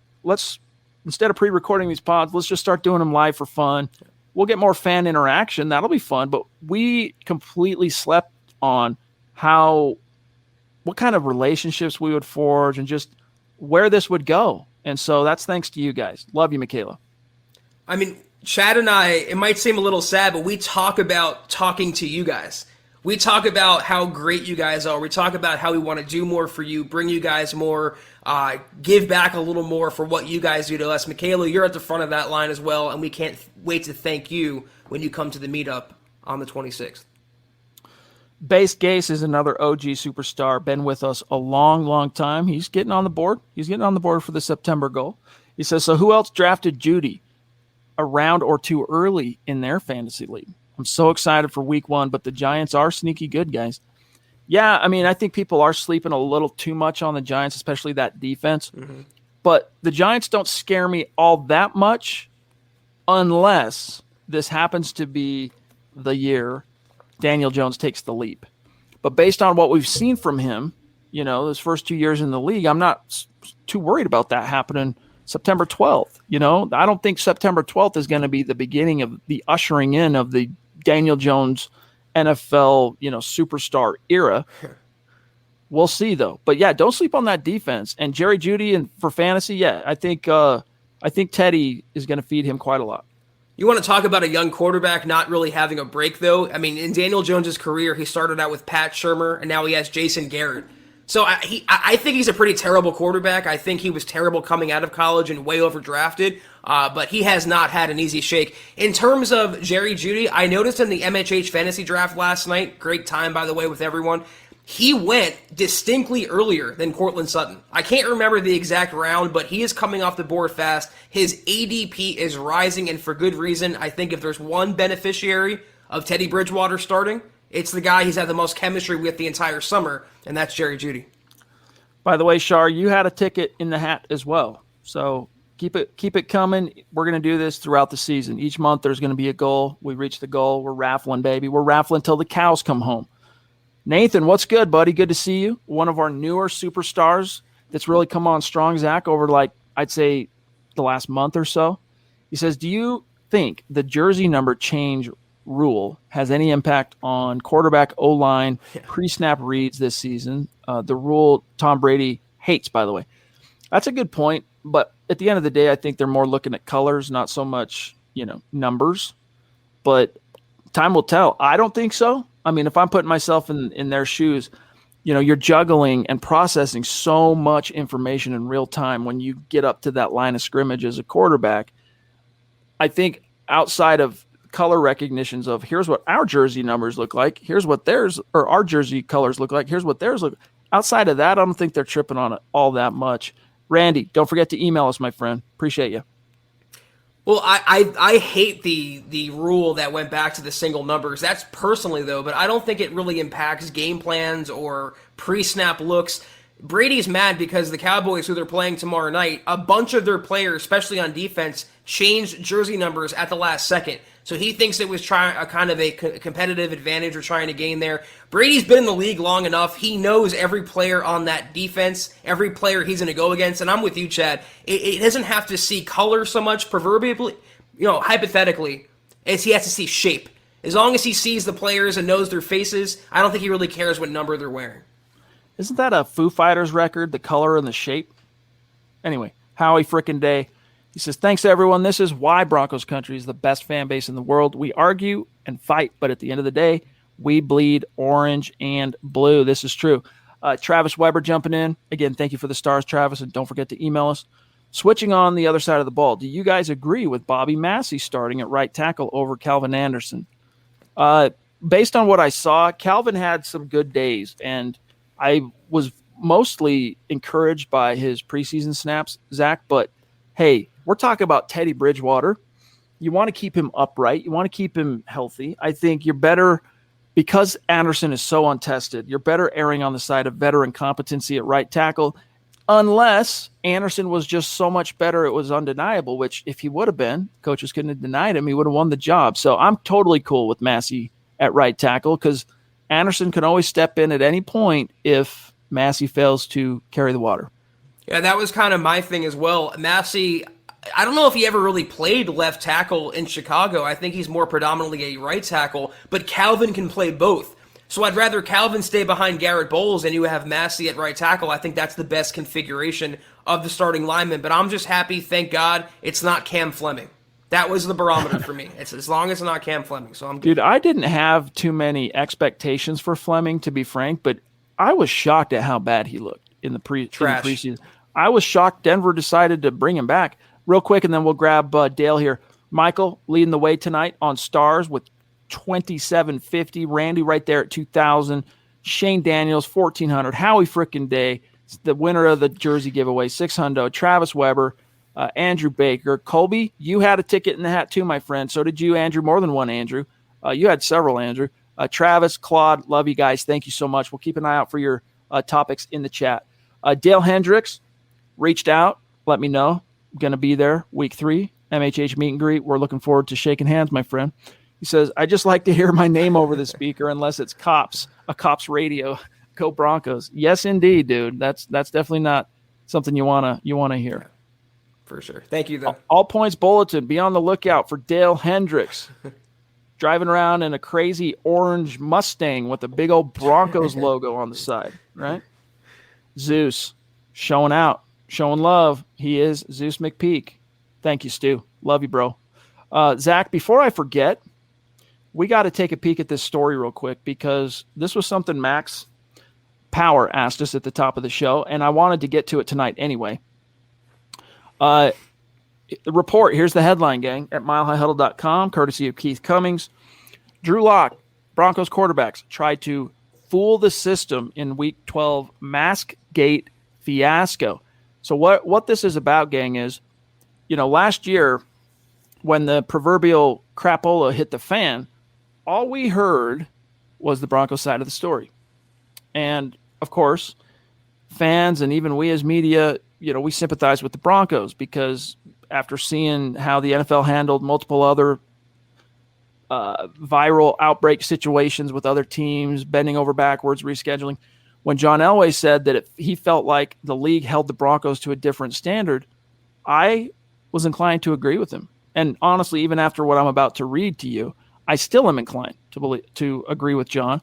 instead of pre-recording these pods, let's just start doing them live for fun. We'll get more fan interaction. That'll be fun. But we completely slept on what kind of relationships we would forge and just where this would go. And so that's thanks to you guys. Love you, Michaela. I mean, Chad and I, it might seem a little sad, but we talk about talking to you guys. We talk about how great you guys are. We talk about how we want to do more for you, bring you guys more, give back a little more for what you guys do to us. Michaela, you're at the front of that line as well, and we can't wait to thank you when you come to the meetup on the 26th. Base Gase is another OG superstar, been with us a long, long time. He's getting on the board. He's getting on the board for the September goal. He says, so who else drafted Judy a round or two early in their fantasy league? I'm so excited for week 1, but the Giants are sneaky good, guys. Yeah, I mean, I think people are sleeping a little too much on the Giants, especially that defense. Mm-hmm. But the Giants don't scare me all that much unless this happens to be the year Daniel Jones takes the leap. But based on what we've seen from him, those first 2 years in the league, I'm not too worried about that happening September 12th. I don't think September 12th is going to be the beginning of the ushering in of the Daniel Jones NFL, superstar era. We'll see though. But yeah, don't sleep on that defense. And Jerry Jeudy, and for fantasy, yeah, I think Teddy is going to feed him quite a lot. You want to talk about a young quarterback not really having a break, though? I mean, in Daniel Jones' career, he started out with Pat Shurmur, and now he has Jason Garrett. So I think he's a pretty terrible quarterback. I think he was terrible coming out of college and way overdrafted, but he has not had an easy shake. In terms of Jerry Jeudy, I noticed in the MHH fantasy draft last night, great time, by the way, with everyone, he went distinctly earlier than Courtland Sutton. I can't remember the exact round, but he is coming off the board fast. His ADP is rising, and for good reason. I think if there's one beneficiary of Teddy Bridgewater starting, it's the guy he's had the most chemistry with the entire summer, and that's Jerry Jeudy. By the way, Shar, you had a ticket in the hat as well. So keep it coming. We're going to do this throughout the season. Each month there's going to be a goal. We reach the goal. We're raffling, baby. We're raffling till the cows come home. Nathan, what's good, buddy? Good to see you. One of our newer superstars that's really come on strong, Zach, over I'd say the last month or so. He says, do you think the jersey number change rule has any impact on quarterback O-line pre-snap reads this season? The rule Tom Brady hates, by the way. That's a good point, but at the end of the day, I think they're more looking at colors, not so much, numbers. But time will tell. I don't think so. I mean, if I'm putting myself in their shoes, you're juggling and processing so much information in real time when you get up to that line of scrimmage as a quarterback. I think outside of color recognitions of here's what our jersey numbers look like, here's what theirs, or our jersey colors look like, here's what theirs look like. Outside of that, I don't think they're tripping on it all that much. Randy, don't forget to email us, my friend. Appreciate you. Well, I hate the rule that went back to the single numbers. That's personally, though, but I don't think it really impacts game plans or pre-snap looks. Brady's mad because the Cowboys, who they're playing tomorrow night, a bunch of their players, especially on defense, changed jersey numbers at the last second. So he thinks it was trying a kind of a competitive advantage or trying to gain there. Brady's been in the league long enough. He knows every player on that defense, every player he's going to go against. And I'm with you, Chad. It doesn't have to see color so much, proverbially, hypothetically, as he has to see shape. As long as he sees the players and knows their faces, I don't think he really cares what number they're wearing. Isn't that a Foo Fighters record, the color and the shape? Anyway, Howie frickin' Day. He says, thanks, everyone. This is why Broncos country is the best fan base in the world. We argue and fight, but at the end of the day, we bleed orange and blue. This is true. Travis Weber jumping in. Again, thank you for the stars, Travis, and don't forget to email us. Switching on the other side of the ball, do you guys agree with Bobby Massey starting at right tackle over Calvin Anderson? based on what I saw, Calvin had some good days, and I was mostly encouraged by his preseason snaps, Zach. But hey, we're talking about Teddy Bridgewater. You want to keep him upright. You want to keep him healthy. I think you're better because Anderson is so untested. You're better erring on the side of veteran competency at right tackle, unless Anderson was just so much better it was undeniable, which if he would have been, coaches couldn't have denied him. He would have won the job. So I'm totally cool with Massey at right tackle because Anderson can always step in at any point if Massey fails to carry the water. Yeah, that was kind of my thing as well. Massey, I don't know if he ever really played left tackle in Chicago. I think he's more predominantly a right tackle, but Calvin can play both. So I'd rather Calvin stay behind Garrett Bowles and you have Massey at right tackle. I think that's the best configuration of the starting lineman. But I'm just happy, thank God, it's not Cam Fleming. That was the barometer for me. It's as long as it's not Cam Fleming. So I'm good. Dude, I didn't have too many expectations for Fleming, to be frank, but I was shocked at how bad he looked in the preseason. I was shocked Denver decided to bring him back. Real quick, and then we'll grab Dale here. Michael leading the way tonight on stars with 2,750. Randy right there at 2,000. Shane Daniels, 1,400. Howie frickin' Day, the winner of the jersey giveaway, 600. Travis Weber, Andrew Baker. Colby, you had a ticket in the hat too, my friend. So did you, Andrew. More than one Andrew. You had several, Andrew. Travis, Claude, love you guys. Thank you so much. We'll keep an eye out for your topics in the chat. Dale Hendricks reached out. Let me know. Going to be there week 3, MHH meet and greet. We're looking forward to shaking hands, my friend. He says, I just like to hear my name over the speaker unless it's a Cops radio. Go Broncos. Yes, indeed, dude. That's definitely not something you want to hear. For sure. Thank you, though. All Points Bulletin. Be on the lookout for Dale Hendricks driving around in a crazy orange Mustang with a big old Broncos logo on the side, right? Zeus showing out. Showing love. He is Zeus McPeak. Thank you, Stu. Love you, bro. Zach, before I forget, we got to take a peek at this story real quick because this was something Max Power asked us at the top of the show, and I wanted to get to it tonight anyway. The report, here's the headline, gang, at milehighhuddle.com, courtesy of Keith Cummings. Drew Lock, Broncos quarterbacks, tried to fool the system in Week 12 mask gate fiasco. So what this is about, gang, is, last year when the proverbial crapola hit the fan, all we heard was the Broncos side of the story. And, of course, fans and even we as media, we sympathize with the Broncos because after seeing how the NFL handled multiple other viral outbreak situations with other teams, bending over backwards, rescheduling, when John Elway said that he felt like the league held the Broncos to a different standard, I was inclined to agree with him. And honestly, even after what I'm about to read to you, I still am inclined to agree with John.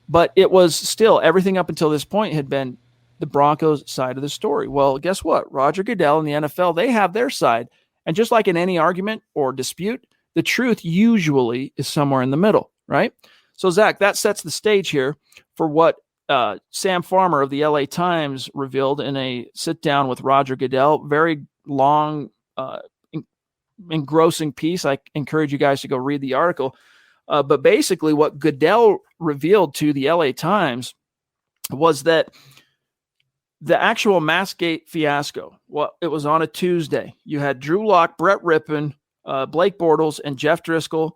But it was still, everything up until this point had been the Broncos' side of the story. Well, guess what? Roger Goodell and the NFL, they have their side. And just like in any argument or dispute, the truth usually is somewhere in the middle, right? So, Zach, that sets the stage here for what Sam Farmer of the LA Times revealed in a sit-down with Roger Goodell. Very long, engrossing piece. I encourage you guys to go read the article. But basically what Goodell revealed to the LA Times was that the actual Maskgate fiasco, it was on a Tuesday. You had Drew Lock, Brett Rippon, Blake Bortles, and Jeff Driscoll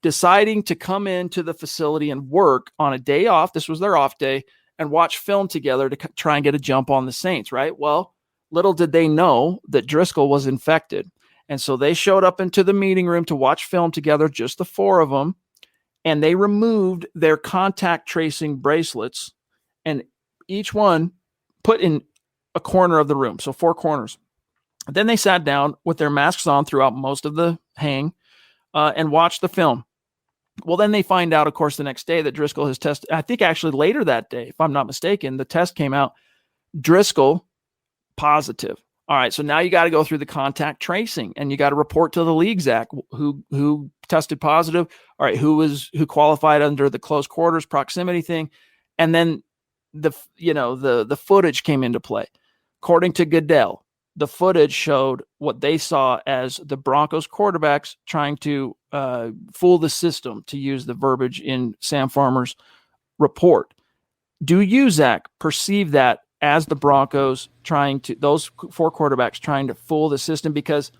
deciding to come into the facility and work on a day off. This was their off day, and watch film together to try and get a jump on the Saints, right? Well, little did they know that Driscoll was infected. And so they showed up into the meeting room to watch film together, just the four of them, and they removed their contact tracing bracelets and each one put in a corner of the room. So 4 corners. Then they sat down with their masks on throughout most of the hang and watched the film. Well, then they find out, of course, the next day that Driscoll has tested. I think actually later that day, if I'm not mistaken, the test came out, Driscoll positive. All right, so now you got to go through the contact tracing and you got to report to the league, Zach, who tested positive. All right, who qualified under the close quarters proximity thing. And then the footage came into play. According to Goodell, the footage showed what they saw as the Broncos quarterbacks trying to fool the system, to use the verbiage in Sam Farmer's report. Do you, Zach, perceive that as the Broncos those 4 quarterbacks trying to fool the system? Because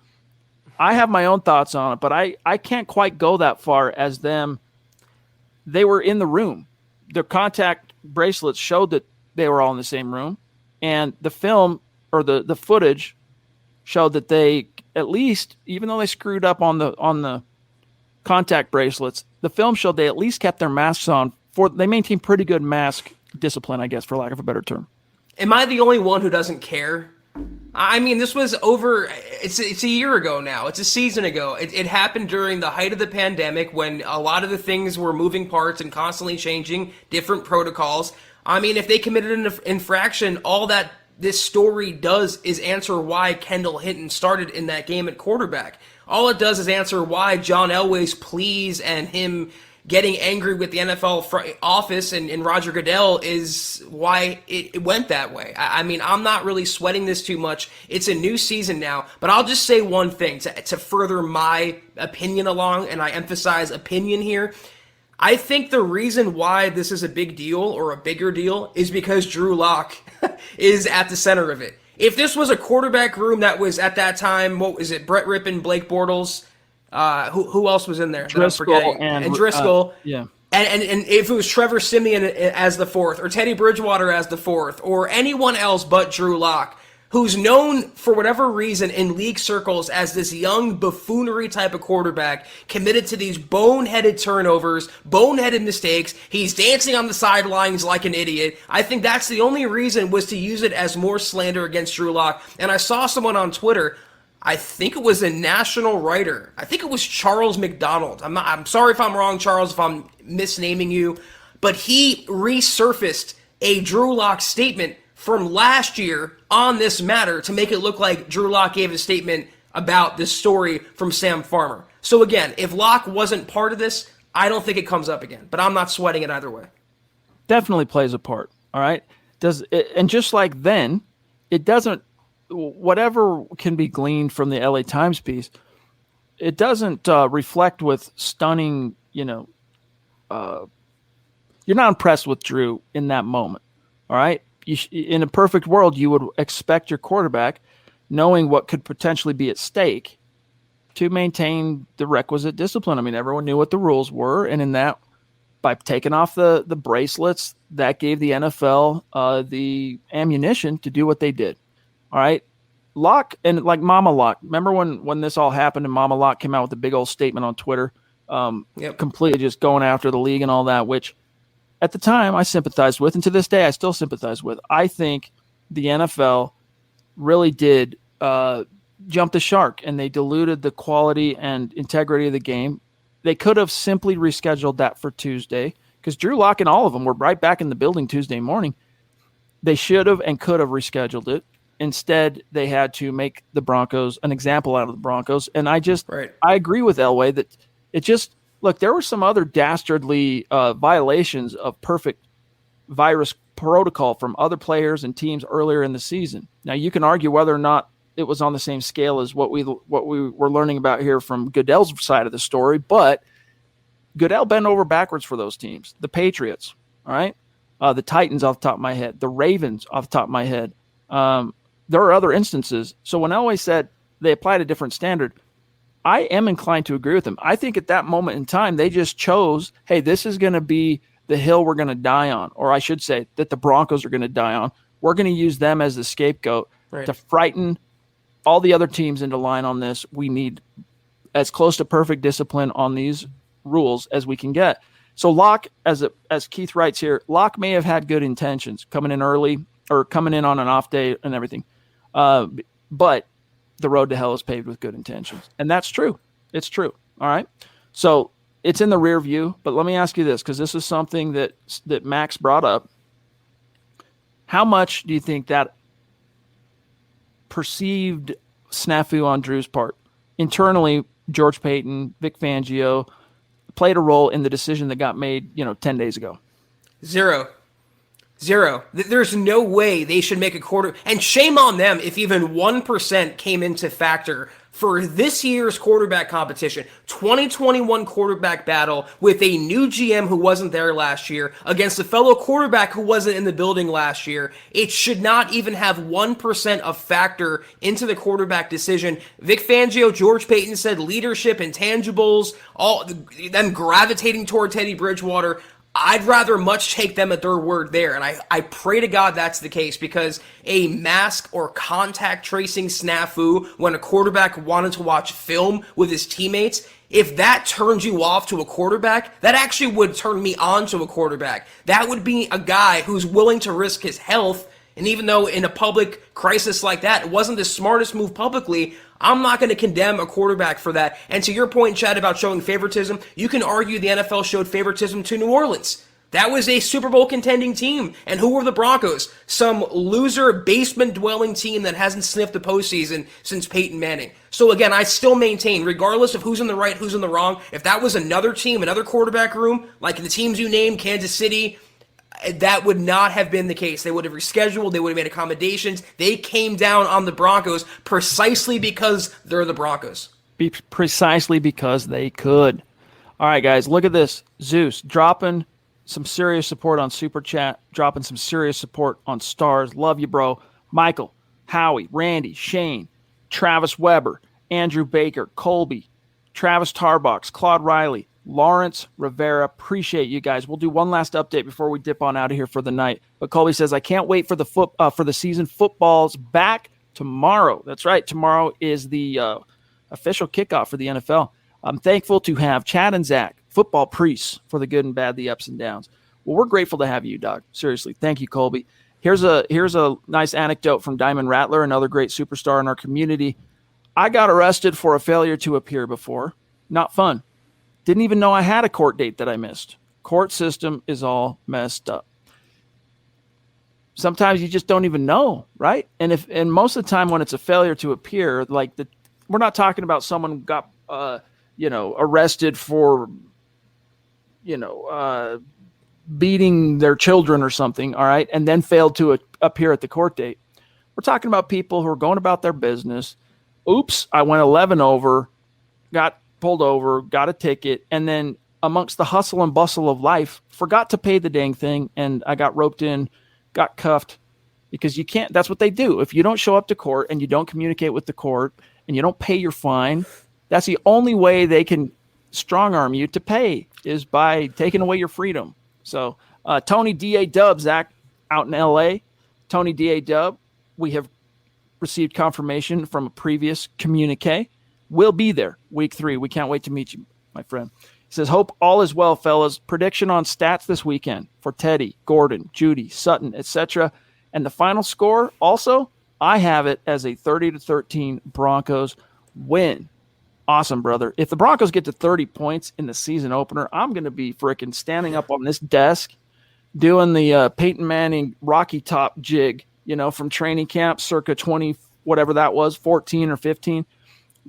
I have my own thoughts on it, but I can't quite go that far as them. They were in the room. Their contact bracelets showed that they were all in the same room. And the film or the footage showed that they, at least, even though they screwed up on the contact bracelets, the film showed they at least kept their masks on. They maintained pretty good mask discipline, I guess, for lack of a better term. Am I the only one who doesn't care? I mean, this was over. It's a year ago now. It's a season ago. It happened during the height of the pandemic, when a lot of the things were moving parts and constantly changing, different protocols. I mean, if they committed an infraction, all that this story does is answer why Kendall Hinton started in that game at quarterback. All it does is answer why John Elway's pleas and him getting angry with the NFL office and Roger Goodell is why it went that way. I mean, I'm not really sweating this too much. It's a new season now, but I'll just say one thing to further my opinion along, and I emphasize opinion here. I think the reason why this is a big deal, or a bigger deal, is because Drew Lock is at the center of it. If this was a quarterback room that was at that time, what was it, Brett Rippon, Blake Bortles, who else was in there? Driscoll and Driscoll. Yeah. And if it was Trevor Siemian as the 4th, or Teddy Bridgewater as the 4th, or anyone else but Drew Lock, who's known for whatever reason in league circles as this young buffoonery type of quarterback, committed to these boneheaded turnovers, boneheaded mistakes. He's dancing on the sidelines like an idiot. I think that's the only reason, was to use it as more slander against Drew Lock. And I saw someone on Twitter, I think it was a national writer, I think it was Charles McDonald. I'm sorry if I'm wrong, Charles, if I'm misnaming you, but he resurfaced a Drew Lock statement from last year on this matter to make it look like Drew Lock gave a statement about this story from Sam Farmer. So again, if Lock wasn't part of this, I don't think it comes up again, but I'm not sweating it either way. Definitely plays a part. All right. And just like then, it doesn't, whatever can be gleaned from the LA Times piece, it doesn't reflect with stunning, you're not impressed with Drew in that moment. All right. In a perfect world, you would expect your quarterback, knowing what could potentially be at stake, to maintain the requisite discipline. I mean, everyone knew what the rules were, and in that, by taking off the bracelets, that gave the NFL the ammunition to do what they did. All right, Locke, and like Mama Locke. Remember when this all happened and Mama Locke came out with a big old statement on Twitter, completely just going after the league and all that, which at the time I sympathized with, and to this day I still sympathize with. I think the NFL really did jump the shark, and they diluted the quality and integrity of the game. They could have simply rescheduled that for Tuesday, because Drew Lock and all of them were right back in the building Tuesday morning. They should have and could have rescheduled it. Instead, they had to make the Broncos an example out of the Broncos. And I agree with Elway that it just, look, there were some other dastardly violations of perfect virus protocol from other players and teams earlier in the season. Now, you can argue whether or not it was on the same scale as what we were learning about here from Goodell's side of the story, but Goodell bent over backwards for those teams. The Patriots, all right? The Titans off the top of my head. The Ravens off the top of my head. There are other instances. So when Elway said they applied a different standard, I am inclined to agree with him. I think at that moment in time, they just chose, hey, this is going to be the hill we're going to die on, or I should say that the Broncos are going to die on. We're going to use them as the scapegoat to frighten all the other teams into line on this. We need as close to perfect discipline on these rules as we can get. So Locke, as Keith writes here, Locke may have had good intentions coming in early or coming in on an off day and everything. But the road to hell is paved with good intentions. And that's true. It's true. All right. So it's in the rear view, but let me ask you this, because this is something that Max brought up. How much do you think that perceived snafu on Drew's part internally, George Payton, Vic Fangio, played a role in the decision that got made, 10 days ago? 0. Zero. There's no way they should make a quarter. And shame on them if even 1% came into factor for this year's quarterback competition. 2021 quarterback battle with a new GM who wasn't there last year against a fellow quarterback who wasn't in the building last year. It should not even have 1% of factor into the quarterback decision. Vic Fangio, George Payton said leadership, intangibles, all them gravitating toward Teddy Bridgewater. I'd rather much take them at their word there, and I pray to God that's the case, because a mask or contact tracing snafu when a quarterback wanted to watch film with his teammates, if that turns you off to a quarterback, that actually would turn me on to a quarterback. That would be a guy who's willing to risk his health, and even though in a public crisis like that, it wasn't the smartest move publicly, I'm not going to condemn a quarterback for that. And to your point, Chad, about showing favoritism, you can argue the NFL showed favoritism to New Orleans. That was a Super Bowl contending team. And who were the Broncos? Some loser basement-dwelling team that hasn't sniffed the postseason since Peyton Manning. So again, I still maintain, regardless of who's in the right, who's in the wrong, if that was another team, another quarterback room, like the teams you named, Kansas City, that would not have been the case. They would have rescheduled. They would have made accommodations. They came down on the Broncos precisely because they're the Broncos. Precisely because they could. All right, guys, look at this. Zeus dropping some serious support on Super Chat, dropping some serious support on Stars. Love you, bro. Michael, Howie, Randy, Shane, Travis Weber, Andrew Baker, Colby, Travis Tarbox, Claude Riley, Lawrence Rivera, appreciate you guys. We'll do one last update before we dip on out of here for the night. But Colby says, I can't wait for the season. Football's back tomorrow. That's right. Tomorrow is the official kickoff for the NFL. I'm thankful to have Chad and Zach, football priests, for the good and bad, the ups and downs. Well, we're grateful to have you, Doug. Seriously. Thank you, Colby. Here's a nice anecdote from Diamond Rattler, another great superstar in our community. I got arrested for a failure to appear before. Not fun. Didn't even know I had a court date that I missed. Court system is all messed up. Sometimes you just don't even know, right? And most of the time when it's a failure to appear, we're not talking about someone who got arrested for beating their children or something, all right, and then failed to appear at the court date. We're talking about people who are going about their business. Oops, I went 11 over, got pulled over, got a ticket, and then amongst the hustle and bustle of life, forgot to pay the dang thing, and I got roped in, got cuffed, because you can't. That's what they do. If you don't show up to court and you don't communicate with the court and you don't pay your fine, that's the only way they can strong-arm you to pay, is by taking away your freedom. So Tony D.A. Zach, out in L.A., Tony D.A. we have received confirmation from a previous communique. We'll be there week 3. We can't wait to meet you, my friend. He says, hope all is well, fellas. Prediction on stats this weekend for Teddy, Gordon, Judy, Sutton, etc. And the final score, also, I have it as a 30-13 Broncos win. Awesome, brother. If the Broncos get to 30 points in the season opener, I'm going to be freaking standing up on this desk doing the Peyton Manning Rocky Top jig, from training camp circa 20, whatever that was, 14 or 15.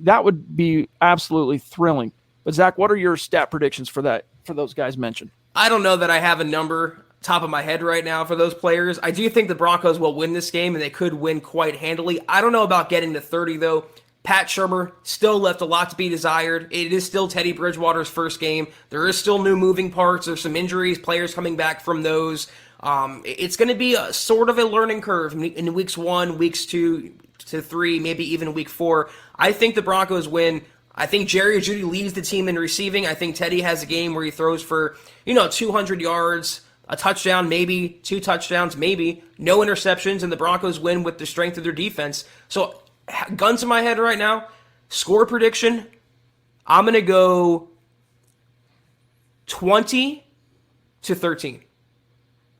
That would be absolutely thrilling. But Zach, what are your stat predictions for those guys mentioned? I don't know that I have a number top of my head right now for those players. I do think the Broncos will win this game, and they could win quite handily. I don't know about getting to 30, though. Pat Shurmur still left a lot to be desired. It is still Teddy Bridgewater's first game. There is still new moving parts. There's some injuries, players coming back from those. It's going to be a sort of a learning curve in weeks 1, weeks 2 to 3, maybe even week 4. I think the Broncos win. I think Jerry Jeudy leads the team in receiving. I think Teddy has a game where he throws for, 200 yards, a touchdown, maybe 2 touchdowns, maybe no interceptions, and the Broncos win with the strength of their defense. So, guns in my head right now, score prediction, I'm going to go 20-13.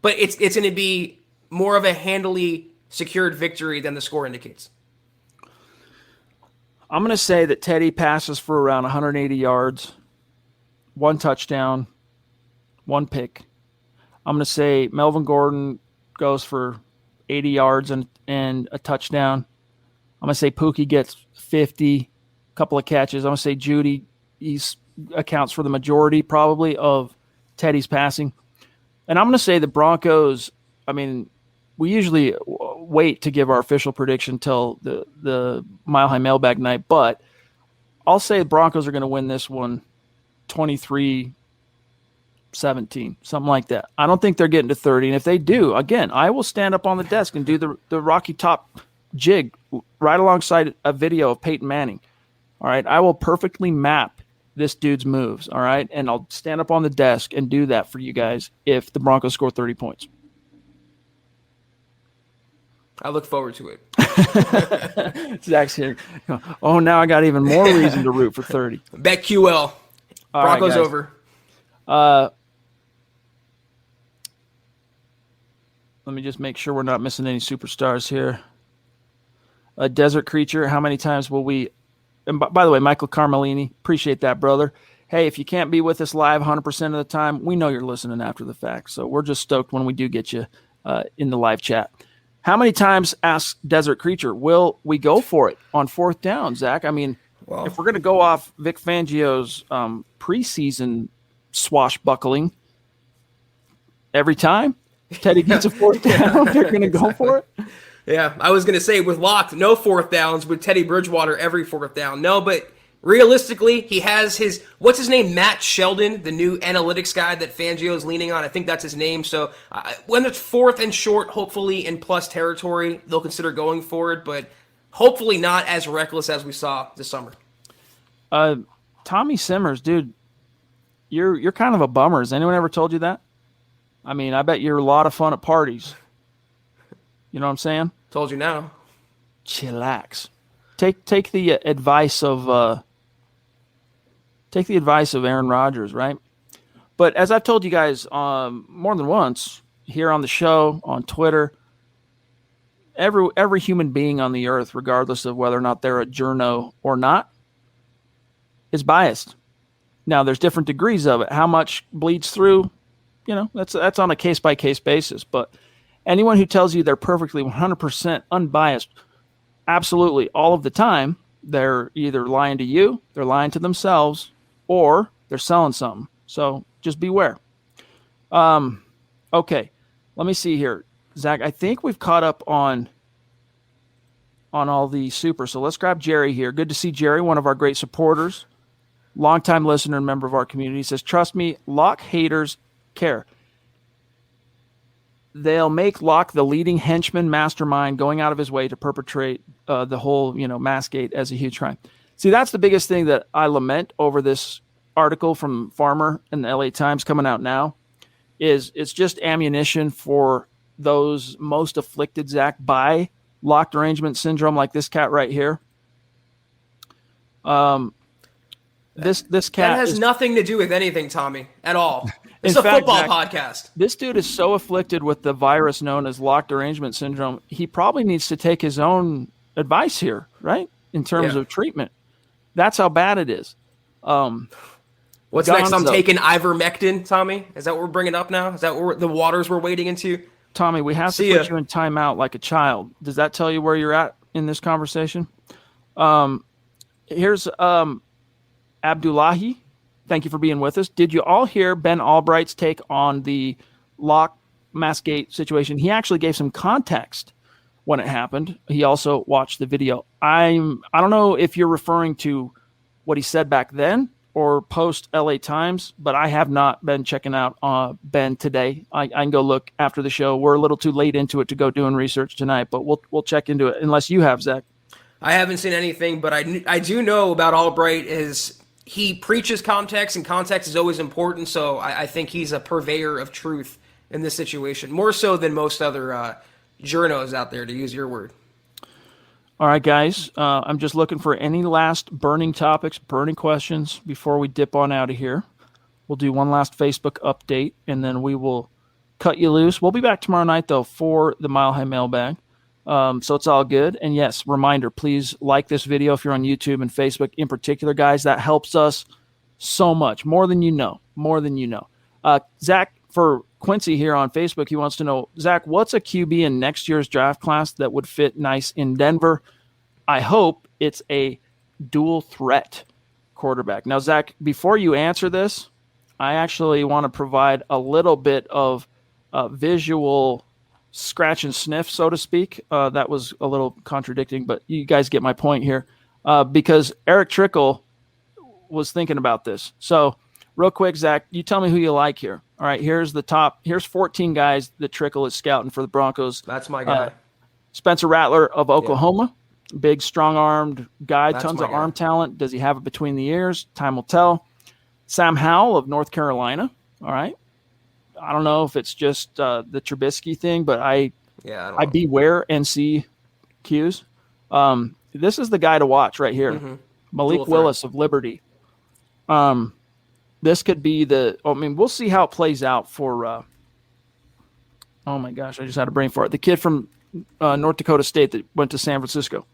But it's going to be more of a handily secured victory than the score indicates. I'm going to say that Teddy passes for around 180 yards, 1 touchdown, 1 pick. I'm going to say Melvin Gordon goes for 80 yards and a touchdown. I'm going to say Pookie gets 50, a couple of catches. I'm going to say Judy accounts for the majority probably of Teddy's passing. And I'm going to say the Broncos I mean, we usually wait to give our official prediction till the Mile High Mailbag night, but I'll say the Broncos are going to win this one 23-17, something like that. I don't think they're getting to 30. And if they do, again, I will stand up on the desk and do the Rocky Top jig right alongside a video of Peyton Manning. All right. I will perfectly map this dude's moves. All right. And I'll stand up on the desk and do that for you guys if the Broncos score 30 points. I look forward to it. Zach's here. Oh, now I got even more reason to root for 30. BetQL. Broncos over. Let me just make sure we're not missing any superstars here. A Desert Creature, how many times will we... And by the way, Michael Carmelini, appreciate that, brother. Hey, if you can't be with us live 100% of the time, we know you're listening after the fact. So we're just stoked when we do get you in the live chat. How many times, asks Desert Creature, will we go for it on fourth down, Zach? I mean, if we're going to go off Vic Fangio's preseason swashbuckling, every time Teddy gets a fourth down, they're going to go for it? Yeah, I was going to say with Locke, no fourth downs, with Teddy Bridgewater every fourth down. No, but realistically, he has his, what's his name, Matt Sheldon, the new analytics guy that Fangio is leaning on. I think that's his name. So when it's fourth and short, hopefully in plus territory, they'll consider going for it, but hopefully not as reckless as we saw this summer. Tommy Simmers, dude, you're kind of a bummer. Has anyone ever told you that? I mean, I bet you're a lot of fun at parties. You know what I'm saying? Told you now. Chillax. Take the advice of Aaron Rodgers, right? But as I've told you guys more than once here on the show, on Twitter, every human being on the earth, regardless of whether or not they're a journo or not, is biased. Now, there's different degrees of it. How much bleeds through, that's on a case-by-case basis. But anyone who tells you they're perfectly 100% unbiased, absolutely all of the time, they're either lying to you, they're lying to themselves, or they're selling something. So just beware. Okay, let me see here. Zach, I think we've caught up on all the super. So let's grab Jerry here. Good to see Jerry, one of our great supporters, longtime listener and member of our community. He says, trust me, Locke haters care. They'll make Locke the leading henchman mastermind going out of his way to perpetrate the whole, Massgate as a huge crime. See, that's the biggest thing that I lament over this article from Farmer in the LA Times coming out now is it's just ammunition for those most afflicted, Zach, by Locke derangement syndrome, like this cat right here. This cat that has nothing to do with anything, Tommy, at all. It's a football Zach, podcast. This dude is so afflicted with the virus known as Locke derangement syndrome, he probably needs to take his own advice here, right? In terms of treatment. That's how bad it is. What's next? I'm taking ivermectin, Tommy. Is that what we're bringing up now? Is that what the waters we're wading into? Tommy, we have to put you in timeout like a child. Does that tell you where you're at in this conversation? Here's Abdullahi. Thank you for being with us. Did you all hear Ben Albright's take on the Locke Massgate situation? He actually gave some context when it happened. He also watched the video. I don't know if you're referring to what he said back then or post LA Times, but I have not been checking out Ben today. I can go look after the show. We're a little too late into it to go doing research tonight, but we'll check into it unless you have, Zach. I haven't seen anything, but I do know about Albright is he preaches context, and context is always important. So I think he's a purveyor of truth in this situation, more so than most other journos out there, to use your word. All right, guys. I'm just looking for any last burning topics, burning questions before we dip on out of here. We'll do one last Facebook update, and then we will cut you loose. We'll be back tomorrow night, though, for the Mile High Mailbag. So it's all good. And yes, reminder, please like this video if you're on YouTube and Facebook in particular, guys. That helps us so much, more than you know, Zach, for Quincy here on Facebook, he wants to know, Zach, what's a QB in next year's draft class that would fit nice in Denver? I hope it's a dual threat quarterback. Now, Zach, before you answer this, I actually want to provide a little bit of visual scratch and sniff, so to speak. That was a little contradicting, but you guys get my point here. Because Eric Trickle was thinking about this. So real quick, Zach, you tell me who you like here. All right, here's 14 guys that Trickle is scouting for the Broncos. That's my guy. Spencer Rattler of Oklahoma, big, strong-armed guy, tons of arm talent. Does he have it between the ears? Time will tell. Sam Howell of North Carolina. All right. I don't know if it's just the Trubisky thing, but I beware and see cues. This is the guy to watch right here. Mm-hmm. Malik Willis of Liberty. This could be we'll see how it plays out for oh my gosh, I just had a brain fart. The kid from North Dakota State that went to San Francisco.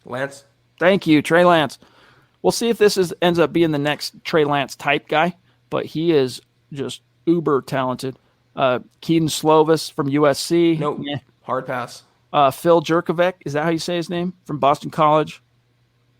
Lance. Thank you, Trey Lance. We'll see if this ends up being the next Trey Lance type guy, but he is just uber talented. Keaton Slovis from USC. Nope. Hard pass. Phil Jurkovec, is that how you say his name? From Boston College.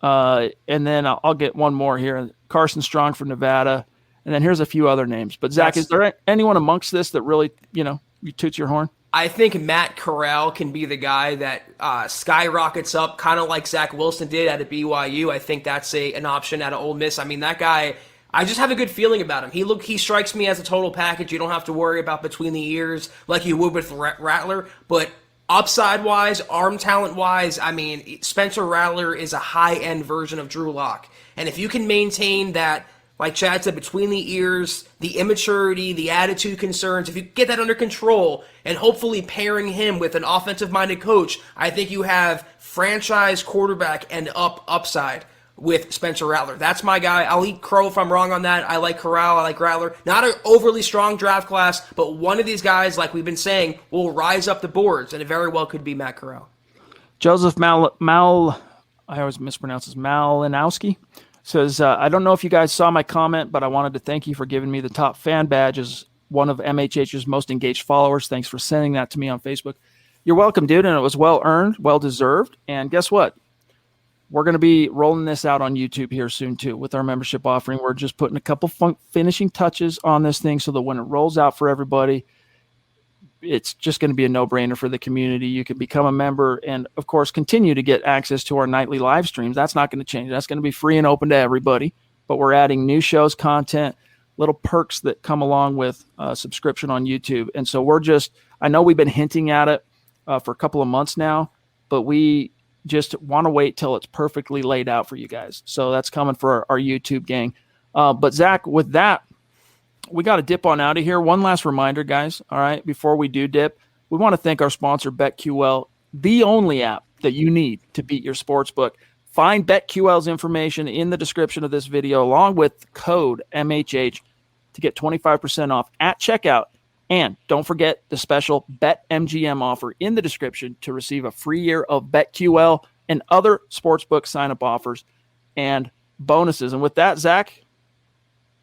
And then I'll get one more here. Carson Strong from Nevada. And then here's a few other names. But Zach, is there anyone amongst this that really, you toots your horn? I think Matt Corral can be the guy that skyrockets up, kind of like Zach Wilson did out of BYU. I think that's an option out of Ole Miss. I mean, that guy, I just have a good feeling about him. He strikes me as a total package. You don't have to worry about between the ears like you would with Rattler. But upside-wise, arm talent-wise, I mean, Spencer Rattler is a high-end version of Drew Lock. And if you can maintain that, like Chad said, between the ears, the immaturity, the attitude concerns, if you get that under control and hopefully pairing him with an offensive-minded coach, I think you have franchise quarterback and upside with Spencer Rattler. That's my guy. I'll eat crow if I'm wrong on that. I like Corral. I like Rattler. Not an overly strong draft class, but one of these guys, like we've been saying, will rise up the boards, and it very well could be Matt Corral. Joseph I always mispronounce his Malinowski. Says, I don't know if you guys saw my comment, but I wanted to thank you for giving me the top fan badge as one of MHH's most engaged followers. Thanks for sending that to me on Facebook. You're welcome, dude, and it was well-earned, well-deserved. And guess what? We're going to be rolling this out on YouTube here soon, too, with our membership offering. We're just putting a couple finishing touches on this thing so that when it rolls out for everybody, it's just going to be a no-brainer for the community. You can become a member and, of course, continue to get access to our nightly live streams. That's not going to change. That's going to be free and open to everybody. But we're adding new shows, content, little perks that come along with subscription on YouTube. And so I know we've been hinting at it for a couple of months now, but we just want to wait till it's perfectly laid out for you guys. So that's coming for our YouTube gang. But Zach, with that, we got to dip on out of here. One last reminder, guys. All right, before we do dip, we want to thank our sponsor, BetQL, the only app that you need to beat your sportsbook. Find BetQL's information in the description of this video, along with code MHH to get 25% off at checkout. And don't forget the special BetMGM offer in the description to receive a free year of BetQL and other sportsbook sign-up offers and bonuses. And with that, Zach,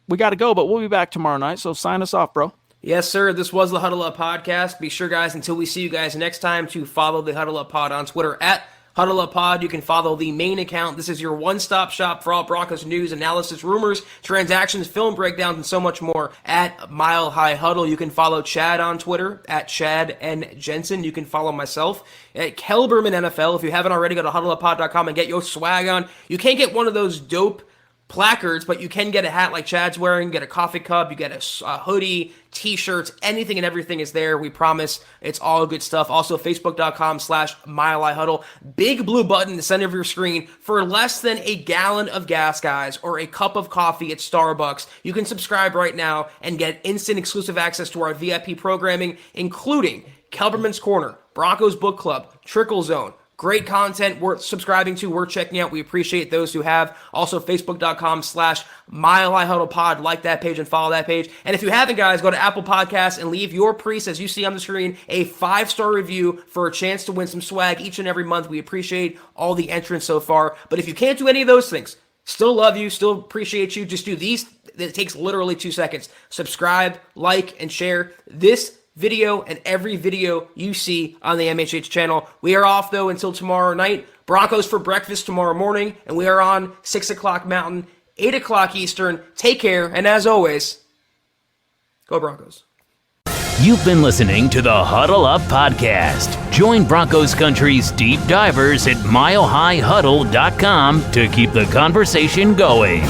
we got to go, but we'll be back tomorrow night. So sign us off, bro. Yes, sir. This was the Huddle Up Podcast. Be sure, guys, until we see you guys next time, to follow the Huddle Up Pod on Twitter at Huddle Up Pod. You can follow the main account. This is your one-stop shop for all Broncos news, analysis, rumors, transactions, film breakdowns, and so much more at Mile High Huddle. You can follow Chad on Twitter at Chad and Jensen. You can follow myself at Kelberman NFL. If you haven't already, go to huddleuppod.com and get your swag on. You can't get one of those dope placards, but you can get a hat like Chad's wearing, get a coffee cup, you get a hoodie, t-shirts, anything and everything is there. We promise it's all good stuff. Also, facebook.com/milehighhuddle. Big blue button in the center of your screen. For less than a gallon of gas, guys, or a cup of coffee at Starbucks, you can subscribe right now and get instant exclusive access to our VIP programming, including Kelberman's Corner, Broncos Book Club, Trickle Zone. Great content worth subscribing to, worth checking out. We appreciate those who have. Also, facebook.com/milehighhuddlepod. Like that page and follow that page. And if you haven't, guys, go to Apple Podcasts and leave your priest, as you see on the screen, a 5-star review for a chance to win some swag each and every month. We appreciate all the entrants so far. But if you can't do any of those things, still love you, still appreciate you. Just do these. It takes literally 2 seconds. Subscribe, like, and share this video and every video you see on the MHH channel. We are off, though, until tomorrow night. Broncos for breakfast tomorrow morning, and we are on 6 o'clock Mountain, 8 o'clock Eastern. Take care, and as always, go Broncos. You've been listening to the Huddle Up Podcast. Join Broncos Country's deep divers at milehighhuddle.com to keep the conversation going.